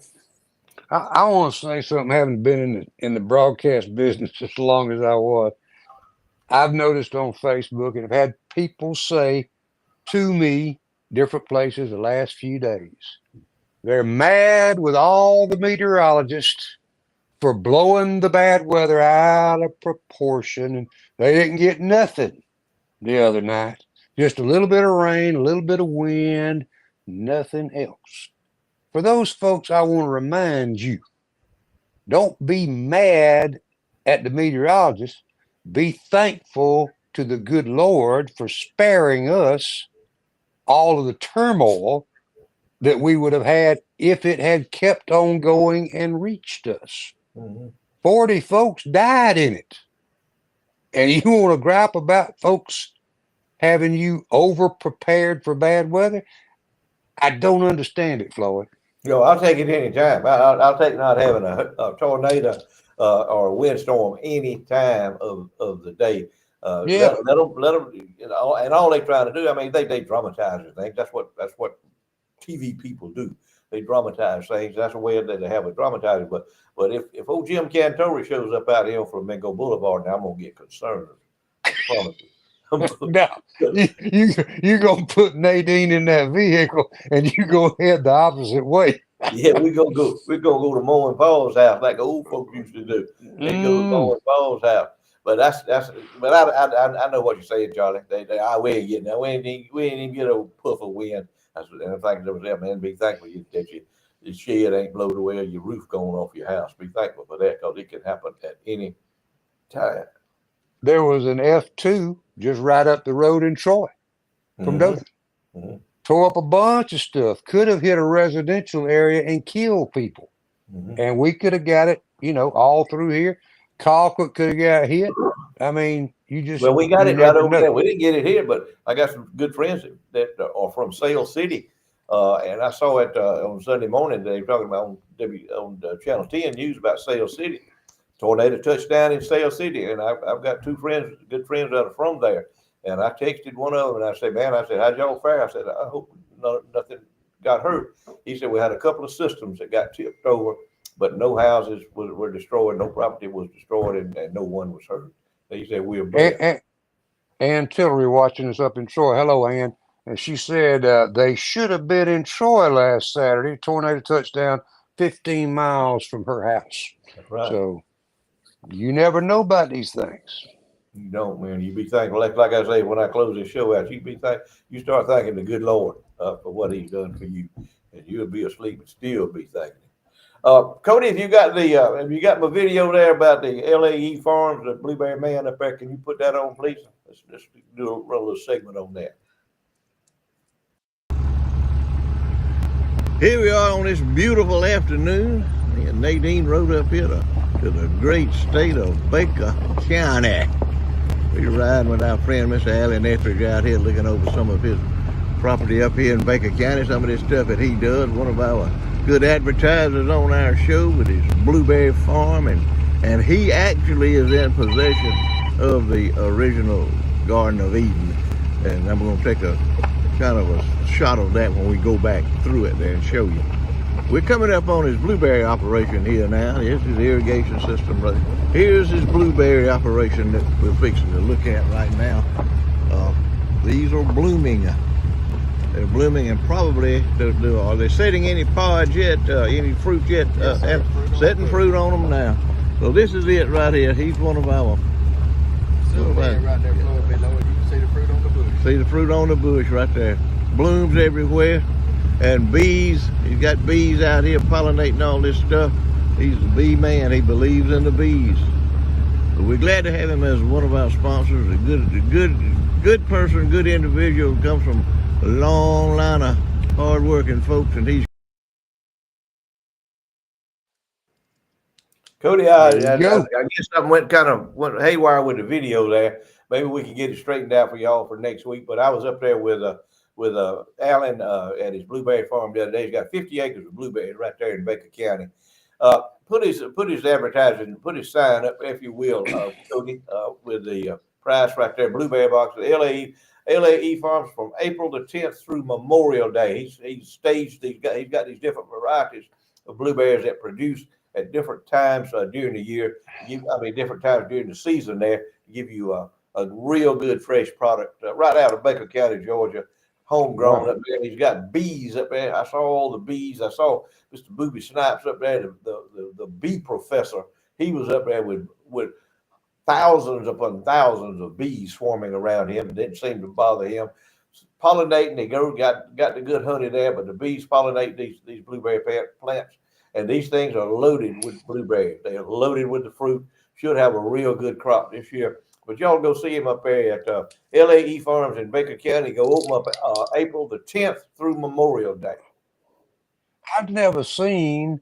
I want to say something. Having been in the broadcast business as long as I was, I've noticed on Facebook and have had people say to me, different places, the last few days, they're mad with all the meteorologists for blowing the bad weather out of proportion, and they didn't get nothing the other night. Just a little bit of rain, a little bit of wind, nothing else. For those folks, I want to remind you, don't be mad at the meteorologist, be thankful to the good Lord for sparing us all of the turmoil that we would have had if it had kept on going and reached us. 40 folks died in it. And you want to gripe about folks having you over prepared for bad weather? I don't understand it, Floyd. I'll take it any time. I'll take not having a tornado or a windstorm any time of the day. Yeah. Let them, and all they trying to do. I mean, they dramatize things. That's what TV people do. They dramatize things. That's the way that they have it dramatized. But if old Jim Cantore shows up out here from Flamingo Boulevard, now I'm gonna get concerned. I promise you. Now, you're going to put Nadine in that vehicle and you go head the opposite way. Yeah, we're gonna go to Moe and Paul's house like old folks used to do. They go to Moe and Paul's house. But but I know what you're saying, Charlie. We ain't getting that. We ain't even get a puff of wind. And I'm thinking to myself, man, be thankful that the shed ain't blowed away or your roof going off your house. Be thankful for that, because it can happen at any time. There was an F2 just right up the road in Troy from Dothan. Tore up a bunch of stuff. Could have hit a residential area and killed people. And we could have got it, all through here. Colquitt could have got hit. I mean, well, we got it right over there. We didn't get it here, but I got some good friends that are from Sale City. And I saw it on Sunday morning. They were talking about on Channel 10 News about Sale City. Tornado touchdown in Sale City, and I've got two good friends that are from there. And I texted one of them, and I said, "Man, how'd y'all fare?" I said, "I hope nothing got hurt." He said, "We had a couple of systems that got tipped over, but no houses were destroyed, no property was destroyed, and no one was hurt." He said, "We're blessed." Ann Tillery watching us up in Troy. Hello, Ann. And she said they should have been in Troy last Saturday. Tornado touchdown 15 miles from her house. That's right. So you never know about these things. You don't, man. You be thankful. Like I say, when I close this show out, you start thanking the good Lord for what He's done for you, and you'll be asleep and still be thanking Him. Cody, have you got my video there about the LAE Farms, the Blueberry Man up there? Can you put that on, please? Let's do a little segment on that. Here we are on this beautiful afternoon. Me and Nadine rode up here to the great state of Baker County. We're riding with our friend Mr. Alan Etheridge out here looking over some of his property up here in Baker County, some of this stuff that he does. One of our good advertisers on our show with his blueberry farm, and he actually is in possession of the original Garden of Eden. And I'm going to take a kind of a shot of that when we go back through it there and show you. We're coming up on his blueberry operation here now. Here's his irrigation system. Right. Here's his blueberry operation that we're fixing to look at right now. These are blooming. They're blooming, and probably are they setting any pods yet? Any fruit yet? Setting fruit on them now. So this is it right here. He's one of our. Right there, Floyd, below it. You can see the fruit on the bush. See the fruit on the bush right there. Blooms everywhere. And bees, he's got bees out here pollinating all this stuff. He's a bee man. He believes in the bees. But we're glad to have him as one of our sponsors. A good person, good individual, comes from a long line of hard-working folks, and he's Cody. I guess something went haywire with the video there. Maybe we can get it straightened out for y'all for next week. But I was up there with Alan at his blueberry farm the other day. He's got 50 acres of blueberries right there in Baker County. Put his advertising, put his sign up, if you will, Cody, with the price right there, blueberry box, the LAE Farms from April the 10th through Memorial Day. He's staged. He's got these different varieties of blueberries that produce at different times during the year. Different times during the season there to give you a real good fresh product right out of Baker County, Georgia. Homegrown up there. He's got bees up there. I saw all the bees. I saw Mr. Booby Snipes up there, the bee professor. He was up there with thousands upon thousands of bees swarming around him. It didn't seem to bother him. Pollinating, they got the good honey there, but the bees pollinate these blueberry plants, and these things are loaded with blueberries. They are loaded with the fruit. should have a real good crop this year. But y'all go see him up there at LAE Farms in Baker County. Go open up April the 10th through Memorial Day. I've never seen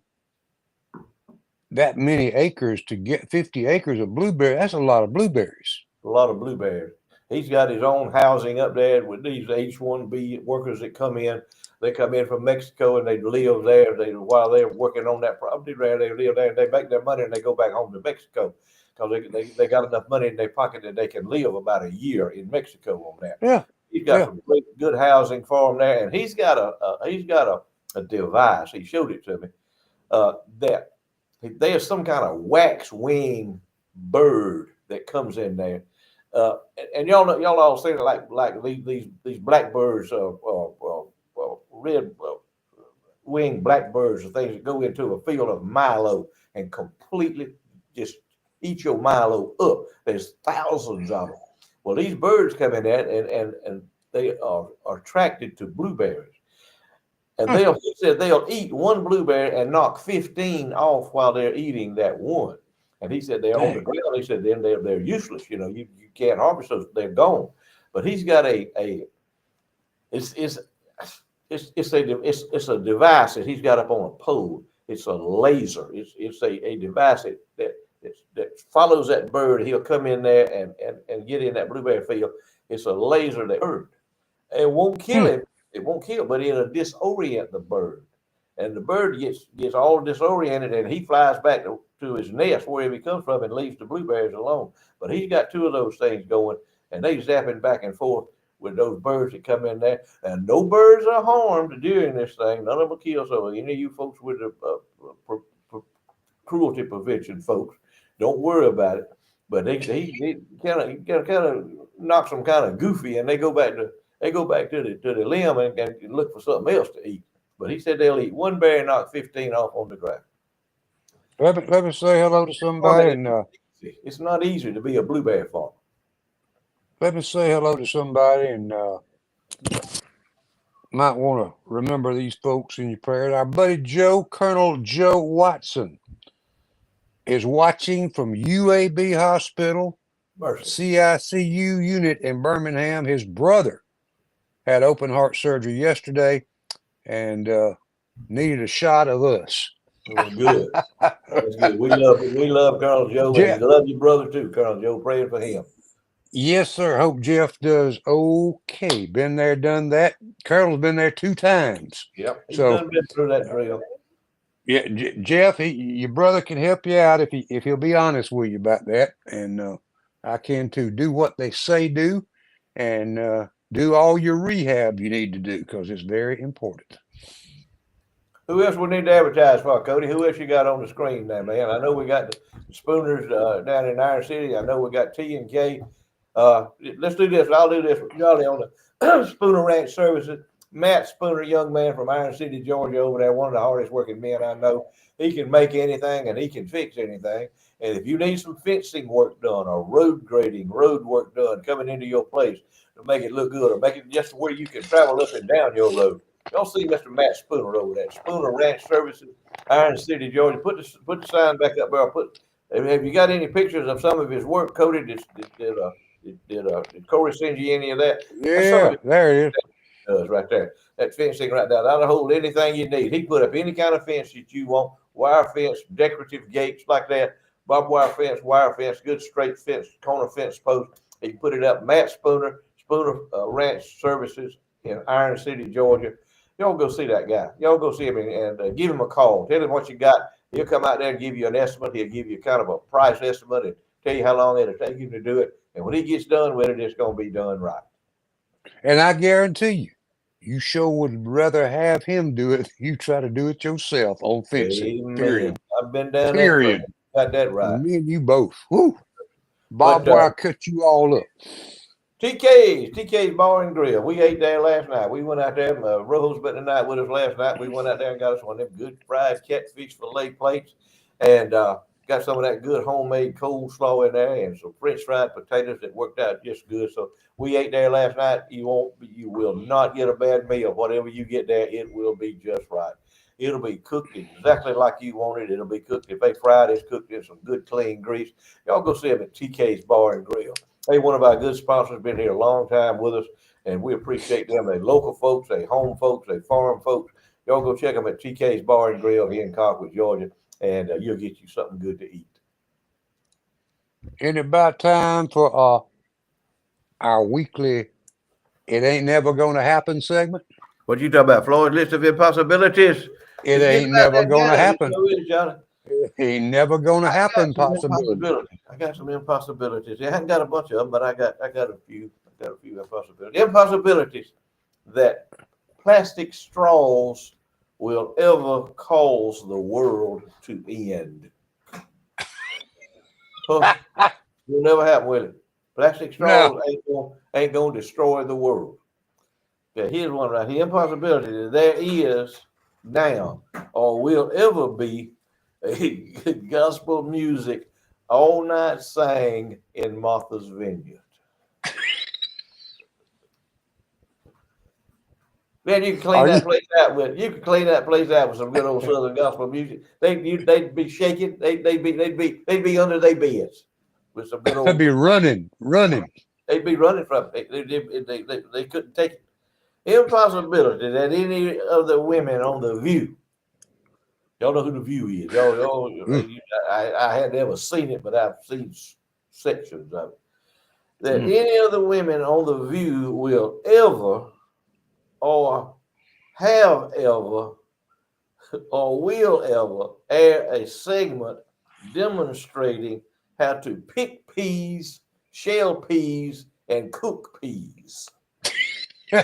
that many acres to get 50 acres of blueberry. That's a lot of blueberries. A lot of blueberries. He's got his own housing up there with these H-1B workers that come in. They come in from Mexico and they live there. While they're working on that property there, they live there and they make their money and they go back home to Mexico because they got enough money in their pocket that they can live about a year in Mexico on that. Yeah. He's got some good housing for them there, and he's got a device. He showed it to me. That there's some kind of wax wing bird that comes in there. And y'all all seen it like these blackbirds, red winged blackbirds, or things that go into a field of milo and completely just eat your milo up. There's thousands of them. Well, these birds come in there and they are attracted to blueberries, and they'll eat one blueberry and knock 15 off while they're eating that one. And he said they're on the ground. He said then they're useless. You know, you can't harvest those; they're gone. But he's got it's a device that he's got up on a pole. It's a laser. It's a device that follows that bird. He'll come in there and get in that blueberry field. It's a laser that bird. It won't kill him. It won't kill, but it'll disorient the bird. And the bird gets all disoriented and he flies back to his nest wherever he comes from and leaves the blueberries alone. But he's got two of those things going and they zapping back and forth with those birds that come in there. And no birds are harmed during this thing. None of them are killed. So any of you folks with the cruelty prevention folks, don't worry about it. But he kind of knocks them kind of goofy and they go back to the limb and look for something else to eat. But he said they'll eat one berry and knock 15 off on the ground. Let me say hello to somebody. And it's not easy to be a blueberry farmer. let me say hello to somebody and might want to remember these folks in your prayers. Our buddy Colonel Joe Watson, is watching from UAB Hospital, CICU unit in Birmingham. His brother had open heart surgery yesterday and needed a shot of us. Well, good. That's good. We love Colonel Joe. And we love your brother too, Colonel Joe. Praying for him. Yes, sir. Hope Jeff does okay. Been there, done that. Colonel's been there 2 times. Yep. He's been through that drill. Yeah, Jeff, your brother can help you out if he'll be honest with you about that, and I can too. Do what they say do, and do all your rehab you need to do because it's very important. Who else we need to advertise for, Cody? Who else you got on the screen there, man? I know we got the Spooners down in Iron City. I know we got T&K. Let's do this. I'll do this with Charlie on the Spooner Ranch Services. Matt Spooner, young man from Iron City, Georgia, over there, one of the hardest working men I know. He can make anything and he can fix anything. And if you need some fencing work done or road grading, road work done coming into your place to make it look good or make it just where you can travel up and down your road, y'all see Mr. Matt Spooner over there. Spooner Ranch Services, Iron City, Georgia. Put the sign back up there. Have you got any pictures of some of his work, Cody? Did Corey send you any of that? Yeah, there it is. Does right there. That fencing right there. That'll hold anything you need. He put up any kind of fence that you want. Wire fence, decorative gates like that, barbed wire fence, good straight fence, corner fence post. He put it up. Matt Spooner Ranch Services in Iron City, Georgia. Y'all go see that guy. Y'all go see him and give him a call. Tell him what you got. He'll come out there and give you an estimate. He'll give you kind of a price estimate and tell you how long it'll take you to do it. And when he gets done with it, it's going to be done right. And I guarantee you, you sure would rather have him do it than you try to do it yourself on fencing. Amen. Period. I've been down Period. there. Got that right. Me and you both. Woo. Barbed wire cut you all up. TK's Bar and Grill. We ate there last night. We went out there. Rojo spent the night with us last night. We went out there and got us one of them good fried catfish fillet plates and got some of that good homemade coleslaw in there and some French fried potatoes that worked out just good. So we ate there last night. You will not get a bad meal. Whatever you get there, it will be just right. It'll be cooked exactly like you want it. It'll be cooked. If they fried, it's cooked in some good clean grease. Y'all go see them at TK's Bar and Grill. They one of our good sponsors, been here a long time with us, and we appreciate them. They local folks, they home folks, they farm folks. Y'all go check them at TK's Bar and Grill here in Colquitt, Georgia, and you'll get you something good to eat. And about time for our weekly "It Ain't Never Gonna Happen" segment. What you talking about, Floyd? List of impossibilities. It ain't never gonna happen. It ain't never gonna happen. Possibility. I got some impossibilities. I haven't got a bunch of them, but I got a few. I got a few impossibilities. Impossibilities that plastic straws will ever cause the world to end. Huh? Will never happen, will it? Plastic straws ain't gonna destroy the world. Yeah, here's one right here. Impossibility that there is now or will ever be a gospel music all night sang in Martha's Vineyard. Man, you can clean that place out with some good old Southern gospel music. They'd be shaking. They'd be under their beds with some good old. They'd be running. They'd be running from it. They couldn't take it. Impossibility that any of the women on The View, y'all know who The View is. I had never seen it, but I've seen sections of it. That any of the women on The View will ever, or have ever, or will ever air a segment demonstrating how to pick peas, shell peas, and cook peas. Did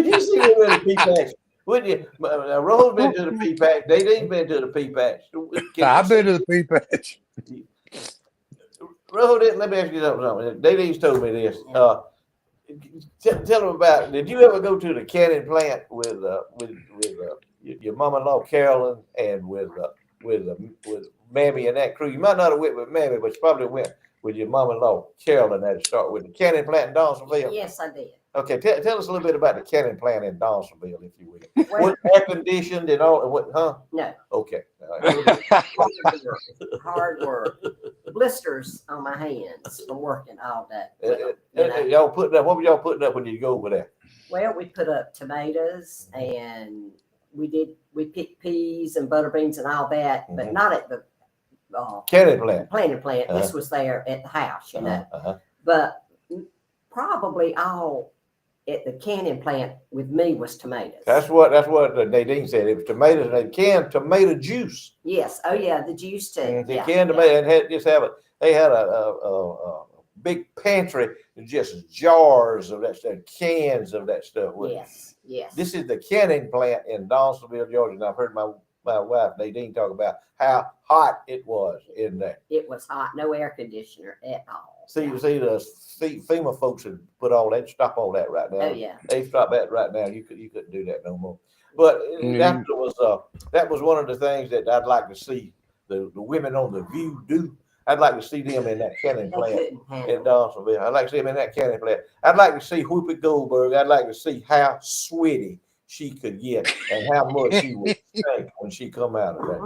you see him in the pea patch? Wouldn't you? Roll's been to the pea patch. Nadine's been to the pea patch. I've been to the pea patch. Roll, let me ask you something. Nadine's told me this. Tell them about. Did you ever go to the canning plant with your mom-in-law Carolyn and with Mammy and that crew? You might not have went with Mammy, but you probably went with your mom-in-law Carolyn at the start with the canning plant in Dawsonville. Yes, I did. Okay, tell us a little bit about the canning plant in Dawsonville, if you will. What air conditioned and all? What? Huh? No. Okay. Hard work. Blisters on my hands from working all day. Y'all putting up? What were y'all putting up when you go over there? Well, we put up tomatoes and we picked peas and butter beans and all that, but not at the canning plant. Planting plant. This was there at the house, you know. But probably all at the canning plant with me was tomatoes. That's what Nadine said. It was tomatoes, and they canned tomato juice. Yes. Oh yeah, the juice too. They canned tomato and they had a big pantry, just jars of that stuff, cans of that stuff. Yes. This is the canning plant in Dawsonville, Georgia. And I've heard my wife Nadine talk about how hot it was in there. It was hot, no air conditioner at all. See, the FEMA folks had put all that, stop all that right now. Oh yeah. They stopped that right now. You couldn't do that no more. But that was one of the things that I'd like to see the women on The View do. I'd like to see them in that canning plant in Dawsonville. I'd like to see them in that canning plant. I'd like to see Whoopi Goldberg. I'd like to see how sweaty she could get and how much she would stink when she come out of there.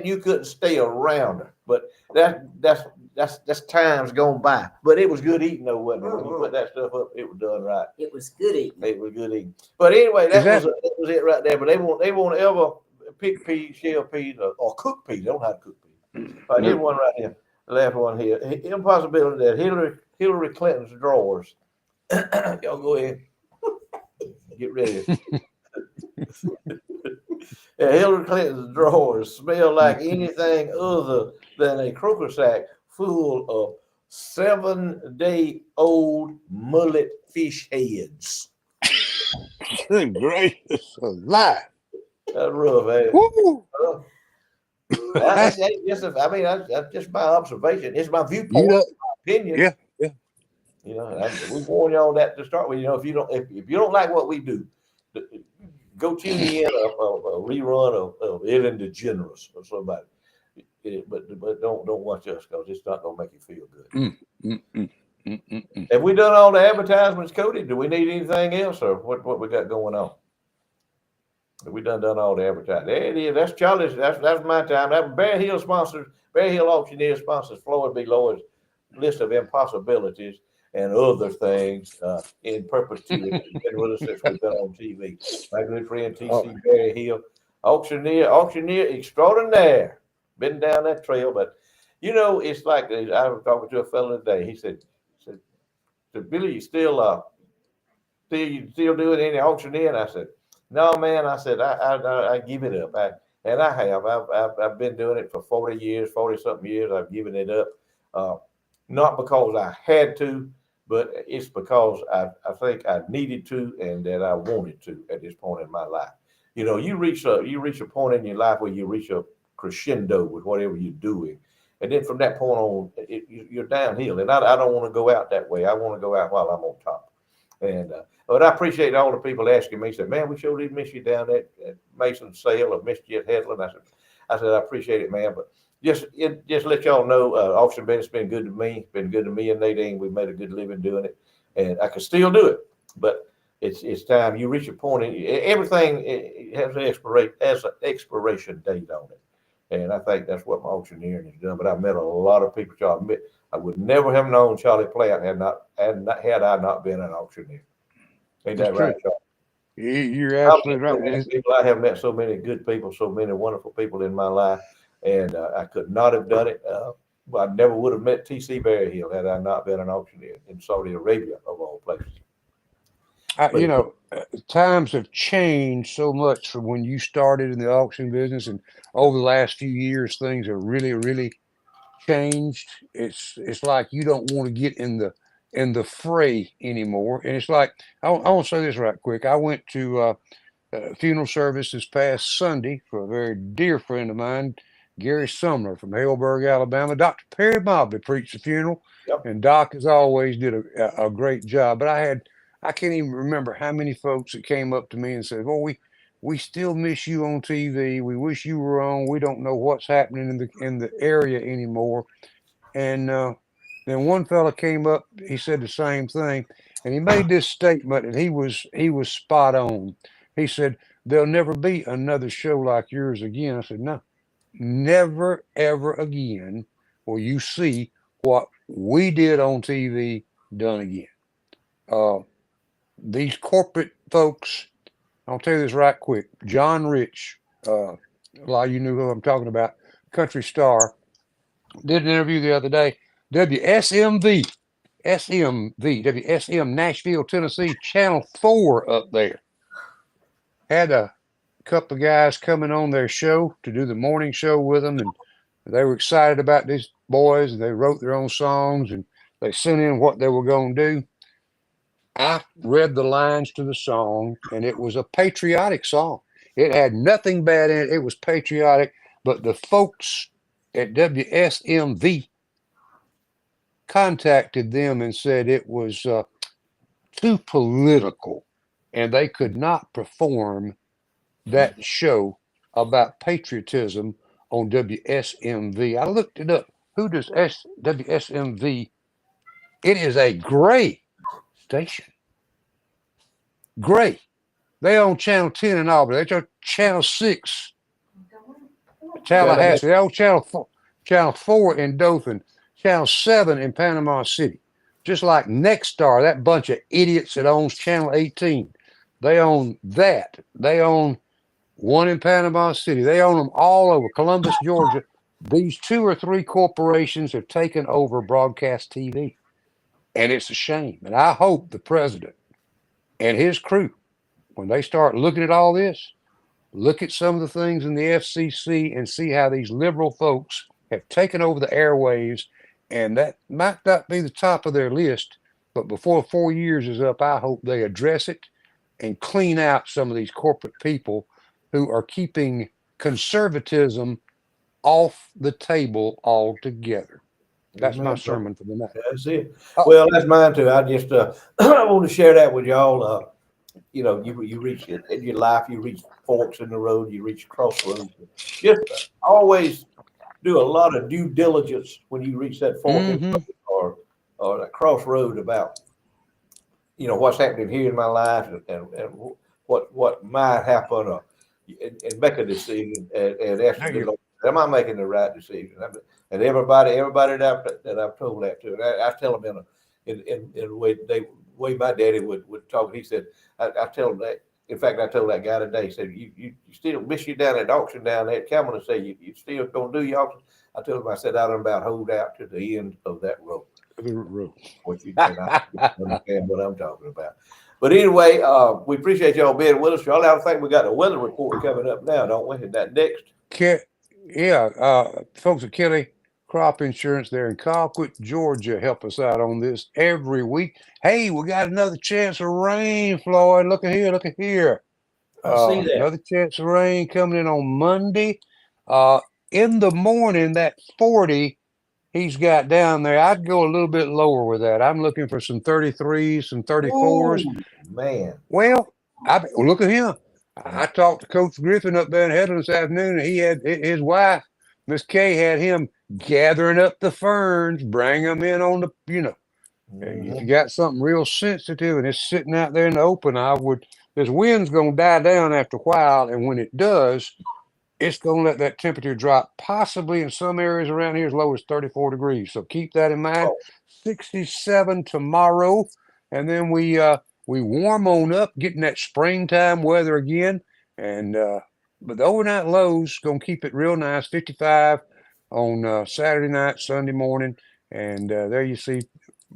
You couldn't stay around her. But that's times gone by. But it was good eating though, wasn't it? When you put that stuff up, it was done right. It was good eating. It was good eating. But anyway, that was it right there. But they won't ever pick peas, shell peas, or cook peas. They don't know how to cook peas. All right, here's one right here. The last one here. Impossibility that Hillary Clinton's drawers. Y'all go ahead. Get ready. Hillary Clinton's drawers smell like anything other than a croaker sack full of 7-day-old mullet fish heads. Good gracious alive. That's rough, man. That's just my observation. It's my viewpoint, my opinion. Yeah. You know, we warn y'all that to start with. You know, if you don't like what we do, go tune in a rerun of Ellen DeGeneres or somebody. But don't watch us because it's not gonna make you feel good. Have we done all the advertisements, Cody? Do we need anything else, or what we got going on? Have we done all the advertising? There it is. That's Charlie's. That's my time. That Bear Hill sponsors. Bear Hill Auctioneer sponsors Floyd B. Lloyd's list of impossibilities and other things in perpetuity. Been with us since we've been on TV. My good friend TC Bear Hill, auctioneer extraordinaire. Been down that trail, but you know, it's like I was talking to a fellow today. He said Billy, you still doing any auctioneering? I said, no, man. I said, I give it up. I have. I've been doing it for 40 years, 40 something years. I've given it up. Not because I had to, but it's because I think I needed to and that I wanted to at this point in my life. You know, you reach a point in your life where you reach a crescendo with whatever you're doing. And then from that point on, you're downhill. And I don't want to go out that way. I want to go out while I'm on top. And but I appreciate all the people asking me, said, man, we sure did miss you down at Mason's sale or missed you at Headland. I said, I appreciate it, man. But just let y'all know, auction business been good to me. Been good to me and Nadine. We made a good living doing it. And I can still do it. But it's time. You reach a point, everything has an expiration date on it. And I think that's what my auctioneering has done. But I've met a lot of people. I would never have known Charlie Platt had I not been an auctioneer. Ain't that right, Charlie? You're absolutely right. I have met so many good people, so many wonderful people in my life, and I could not have done it. I never would have met T.C. Berryhill had I not been an auctioneer in Saudi Arabia, of all places. Times have changed so much from when you started in the auction business, and over the last few years, things have really, really changed. It's like you don't want to get in the fray anymore. And it's like I want to say this right quick. I went to a funeral service this past Sunday for a very dear friend of mine, Gary Sumner from Haleburg, Alabama. Dr. Perry Mobley preached the funeral, and Doc, as always, did a great job. But I can't even remember how many folks that came up to me and said, "Well, we still miss you on TV. We wish you were on. We don't know what's happening in the area anymore." And then one fella came up. He said the same thing, and he made this statement, and he was spot on. He said, "There'll never be another show like yours again." I said, "No, never ever again will you see what we did on TV done again." These corporate folks, I'll tell you this right quick. John Rich, a lot of you knew who I'm talking about, country star, did an interview the other day. WSM Nashville, Tennessee, Channel 4 up there. Had a couple of guys coming on their show to do the morning show with them, and they were excited about these boys, and they wrote their own songs, and they sent in what they were going to do. I read the lines to the song, and it was a patriotic song. It had nothing bad in it. It was patriotic, but the folks at WSMV contacted them and said it was too political, and they could not perform that show about patriotism on WSMV. I looked it up. Who does WSMV? It is a great station. Great. They own Channel 10 in Albany. They own Channel 6 Tallahassee. They own Channel 4 in Dothan. Channel 7 in Panama City. Just like Nexstar, that bunch of idiots that owns Channel 18. They own that. They own one in Panama City. They own them all over Columbus, Georgia. These 2 or 3 corporations have taken over broadcast TV. And it's a shame. And I hope the president and his crew, when they start looking at all this, look at some of the things in the FCC and see how these liberal folks have taken over the airwaves. And that might not be the top of their list, but before 4 years is up, I hope they address it and clean out some of these corporate people who are keeping conservatism off the table altogether. That's my sermon for the night. That's it. Well, that's mine too. I just I want to share that with y'all. You reach in your life, you reach forks in the road, you reach crossroads. Just always do a lot of due diligence when you reach that fork in the road, or or a crossroad about, what's happening here in my life and what might happen, and make a decision and ask There the you Lord, am I making the right decision? And everybody that I've told that to, and I tell them in the way my daddy would talk. He said, I tell him that. In fact, I told that guy today, he said, you still miss you down at the auction down there at Cameron and say you still gonna do your auction. I told him, I said, I don't about hold out to the end of that road. What you and I understand what I'm talking about. But anyway, we appreciate y'all being with us. Y'all, I think we got a weather report coming up now, don't we? Is that next? Folks at Kelly Crop Insurance there in Colquitt, Georgia, help us out on this every week. Hey, we got another chance of rain, Floyd. Look at here, look at here. I see that. Another chance of rain coming in on Monday. In the morning, that 40 he's got down there, I'd go a little bit lower with that. I'm looking for some 33s, some 34s. Ooh, man. Well, look at him. I talked to Coach Griffin up there in Headland this afternoon, and he had his wife, Miss Kay, had him gathering up the ferns, bring them in on the, if you got something real sensitive and it's sitting out there in the open, this wind's going to die down after a while. And when it does, it's going to let that temperature drop, possibly in some areas around here as low as 34 degrees. So keep that in mind. 67 tomorrow. And then we warm on up, getting that springtime weather again. And but the overnight lows going to keep it real nice, 55 on Saturday night, Sunday morning. And there you see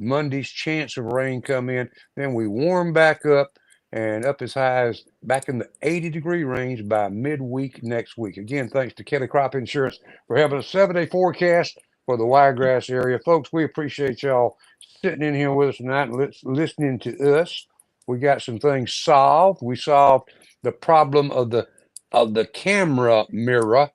Monday's chance of rain come in. Then we warm back up and up as high as back in the 80-degree range by midweek next week. Again, thanks to Kelly Crop Insurance for having a 7-day forecast for the Wiregrass area. Folks, we appreciate y'all sitting in here with us tonight and listening to us. We got some things solved. We solved the problem of the camera mirror.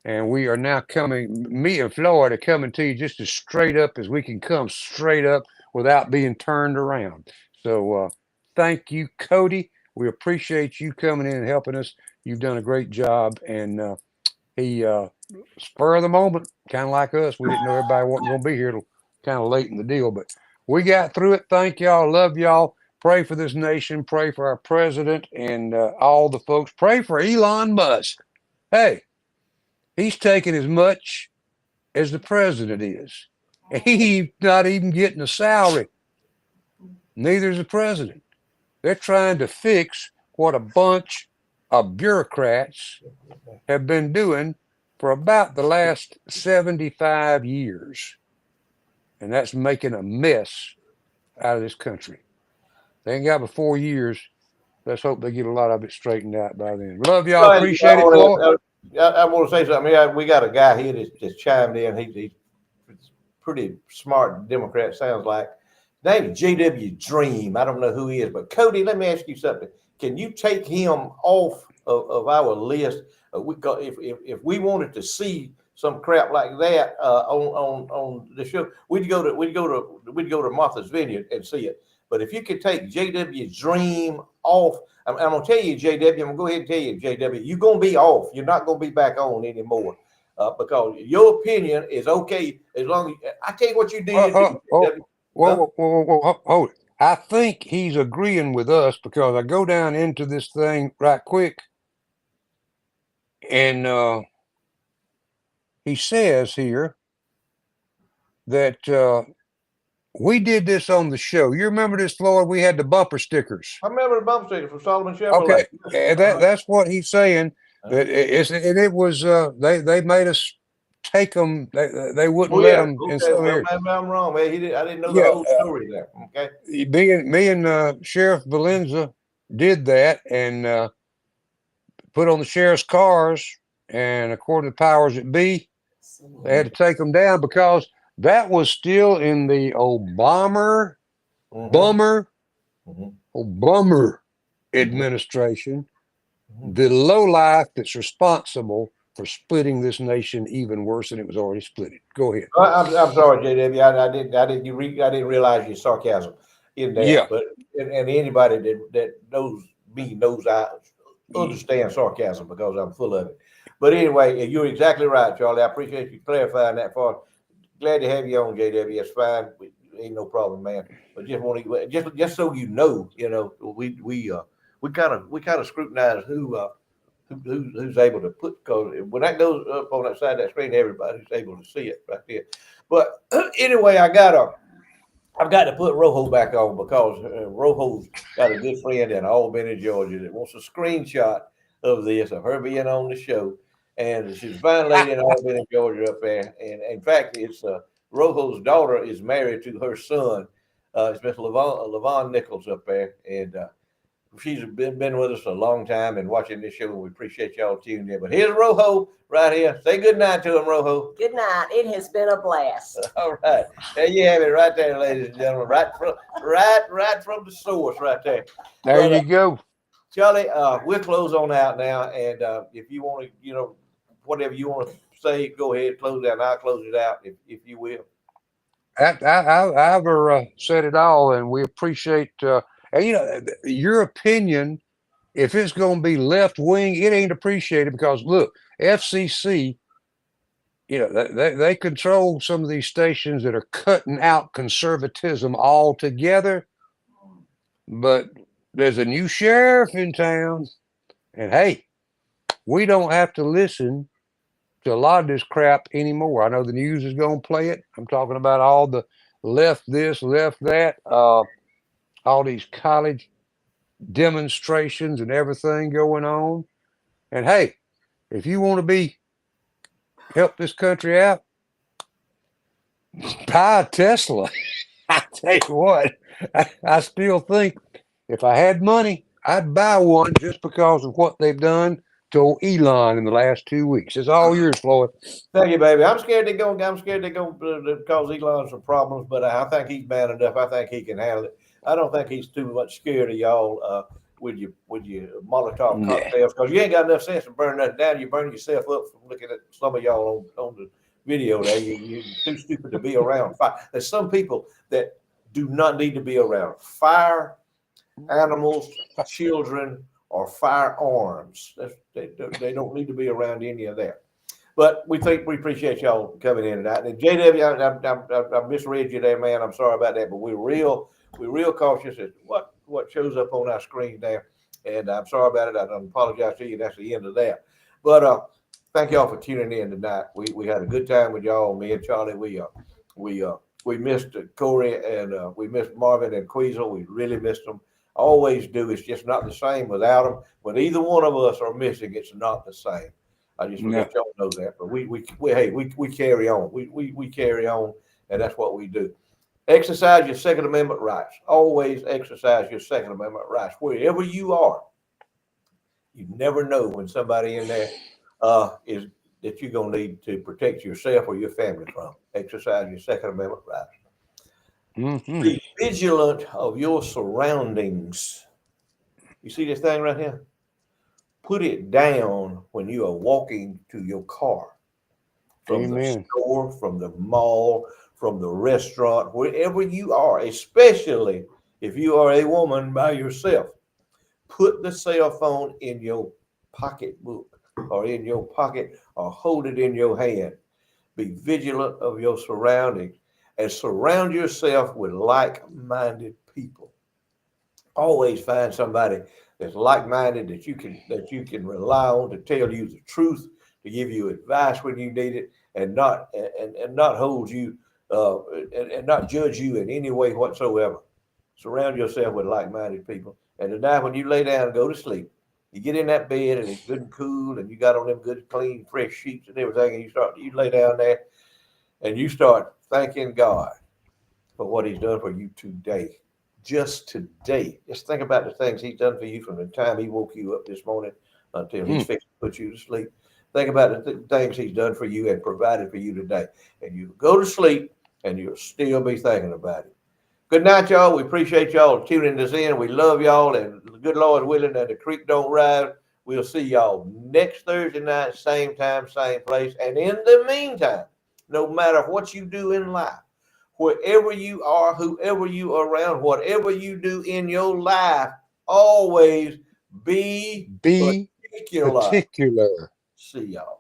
And we are now me and Floyd are coming to you just as straight up as we can come straight up without being turned around. So thank you, Cody. We appreciate you coming in and helping us. You've done a great job. And he, spur of the moment, kind of like us. We didn't know everybody wasn't going to be here till kind of late in the deal, but we got through it. Thank y'all. Love y'all. Pray for this nation. Pray for our president and all the folks. Pray for Elon Musk. Hey. He's taking as much as the president is. He's not even getting a salary. Neither is the president. They're trying to fix what a bunch of bureaucrats have been doing for about the last 75 years. And that's making a mess out of this country. They ain't got but 4 years. Let's hope they get a lot of it straightened out by then. Love y'all. Appreciate it, Floyd. I want to say something. Yeah, we got a guy here that's chimed in. He's pretty smart Democrat, sounds like. His name is J.W. Dream. I don't know who he is, but Cody, let me ask you something. Can you take him off of our list? If we wanted to see some crap like that on the show, we'd go to Martha's Vineyard and see it. But if you could take J.W. Dream off, I'm going to tell you, JW, I'm going to go ahead and tell you, JW, you're going to be off. You're not going to be back on anymore because your opinion is okay as long as I tell you what you did. Hold it. I think he's agreeing with us because I go down into this thing right quick and he says here that we did this on the show. You remember this, Floyd? We had the bumper stickers. I remember the bumper stickers from Solomon Chevrolet. Okay, that's what he's saying. That it was they made us take them. They wouldn't let them in some areas. I'm wrong, man. I didn't know the whole story there. Okay. Me and Sheriff Valenza did that and put on the sheriff's cars, and according to powers that be, they had to take them down because that was still in the Obama administration, the lowlife that's responsible for splitting this nation even worse than it was already split. Go ahead. I'm sorry, JW. I didn't realize your sarcasm in that. Yeah. But and anybody that knows me knows I understand sarcasm because I'm full of it. But anyway, you're exactly right, Charlie. I appreciate you clarifying that for us. Glad to have you on, JW. It's fine. ain't no problem, man. But just so you know, we kind of scrutinize who's able to put, because when that goes up on that side of that screen, everybody's able to see it right there. But anyway, I've got to put Rojo back on because Rojo's got a good friend in Albany, Georgia that wants a screenshot of this, of her being on the show. And she's a fine lady in Albany, Georgia up there. And in fact, it's Rojo's daughter is married to her son. It's Miss Levon Nichols up there. And she's been with us a long time and watching this show, and we appreciate y'all tuning in. But here's Rojo right here. Say good night to him, Rojo. Good night. It has been a blast. All right. There you have it right there, ladies and gentlemen. Right from the source right there. There you go. Charlie, we'll close on out now. And if you want to, whatever you want to say, go ahead, close it out. And I'll close it out if you will. I've said it all, and we appreciate and your opinion. If it's going to be left wing, it ain't appreciated because look, FCC, they control some of these stations that are cutting out conservatism altogether. But there's a new sheriff in town, and hey, we don't have to listen to a lot of this crap anymore. I know the news is going to play it. I'm talking about all the left this, left that, all these college demonstrations and everything going on. And hey, if you want to help this country out, buy a Tesla. I tell you what, I still think if I had money, I'd buy one just because of what they've done to Elon in the last 2 weeks. It's all yours, Floyd. Thank you, baby. I'm scared they're going to cause Elon some problems, but I think he's bad enough. I think he can handle it. I don't think he's too much scared of y'all with your Molotov cocktails, because you ain't got enough sense to burn nothing down. You burn yourself up from looking at some of y'all on the video there. You're too stupid to be around fire. There's some people that do not need to be around fire, animals, children, or firearms. They don't need to be around any of that. But we appreciate y'all coming in tonight. And JW, I misread you there, man. I'm sorry about that, but we're real cautious at what shows up on our screen there. And I'm sorry about it. I apologize to you. That's the end of that. But thank y'all for tuning in tonight. We had a good time with y'all. Me and Charlie, we missed Corey, and we missed Marvin and Queasel. We really missed them. Always do. It's just not the same without them. When either one of us are missing, it's not the same. I just want to let y'all know that. But we carry on. We carry on, and that's what we do. Exercise your Second Amendment rights. Always exercise your Second Amendment rights wherever you are. You never know when somebody in there is that you're gonna need to protect yourself or your family from. Exercise your Second Amendment rights. Mm-hmm. Be vigilant of your surroundings. You see this thing right here? Put it down when you are walking to your car. From the store, from the mall, from the restaurant, wherever you are, especially if you are a woman by yourself. Put the cell phone in your pocketbook or in your pocket or hold it in your hand. Be vigilant of your surroundings and surround yourself with like-minded people. Always find somebody that's like-minded that you can rely on to tell you the truth, to give you advice when you need it, and not hold you and not judge you in any way whatsoever. Surround yourself with like-minded people. And tonight when you lay down and go to sleep, you get in that bed and it's good and cool and you got on them good, clean, fresh sheets and everything, and you lay down there and you start thanking God for what he's done for you today. Just today. Just think about the things he's done for you from the time he woke you up this morning until he's fixed to put you to sleep. Think about the things he's done for you and provided for you today. And you go to sleep and you'll still be thinking about it. Good night, y'all. We appreciate y'all tuning us in. We love y'all, and the good Lord willing that the creek don't rise. We'll see y'all next Thursday night, same time, same place. And in the meantime, no matter what you do in life, wherever you are, whoever you are around, whatever you do in your life, always be particular. particular. See y'all.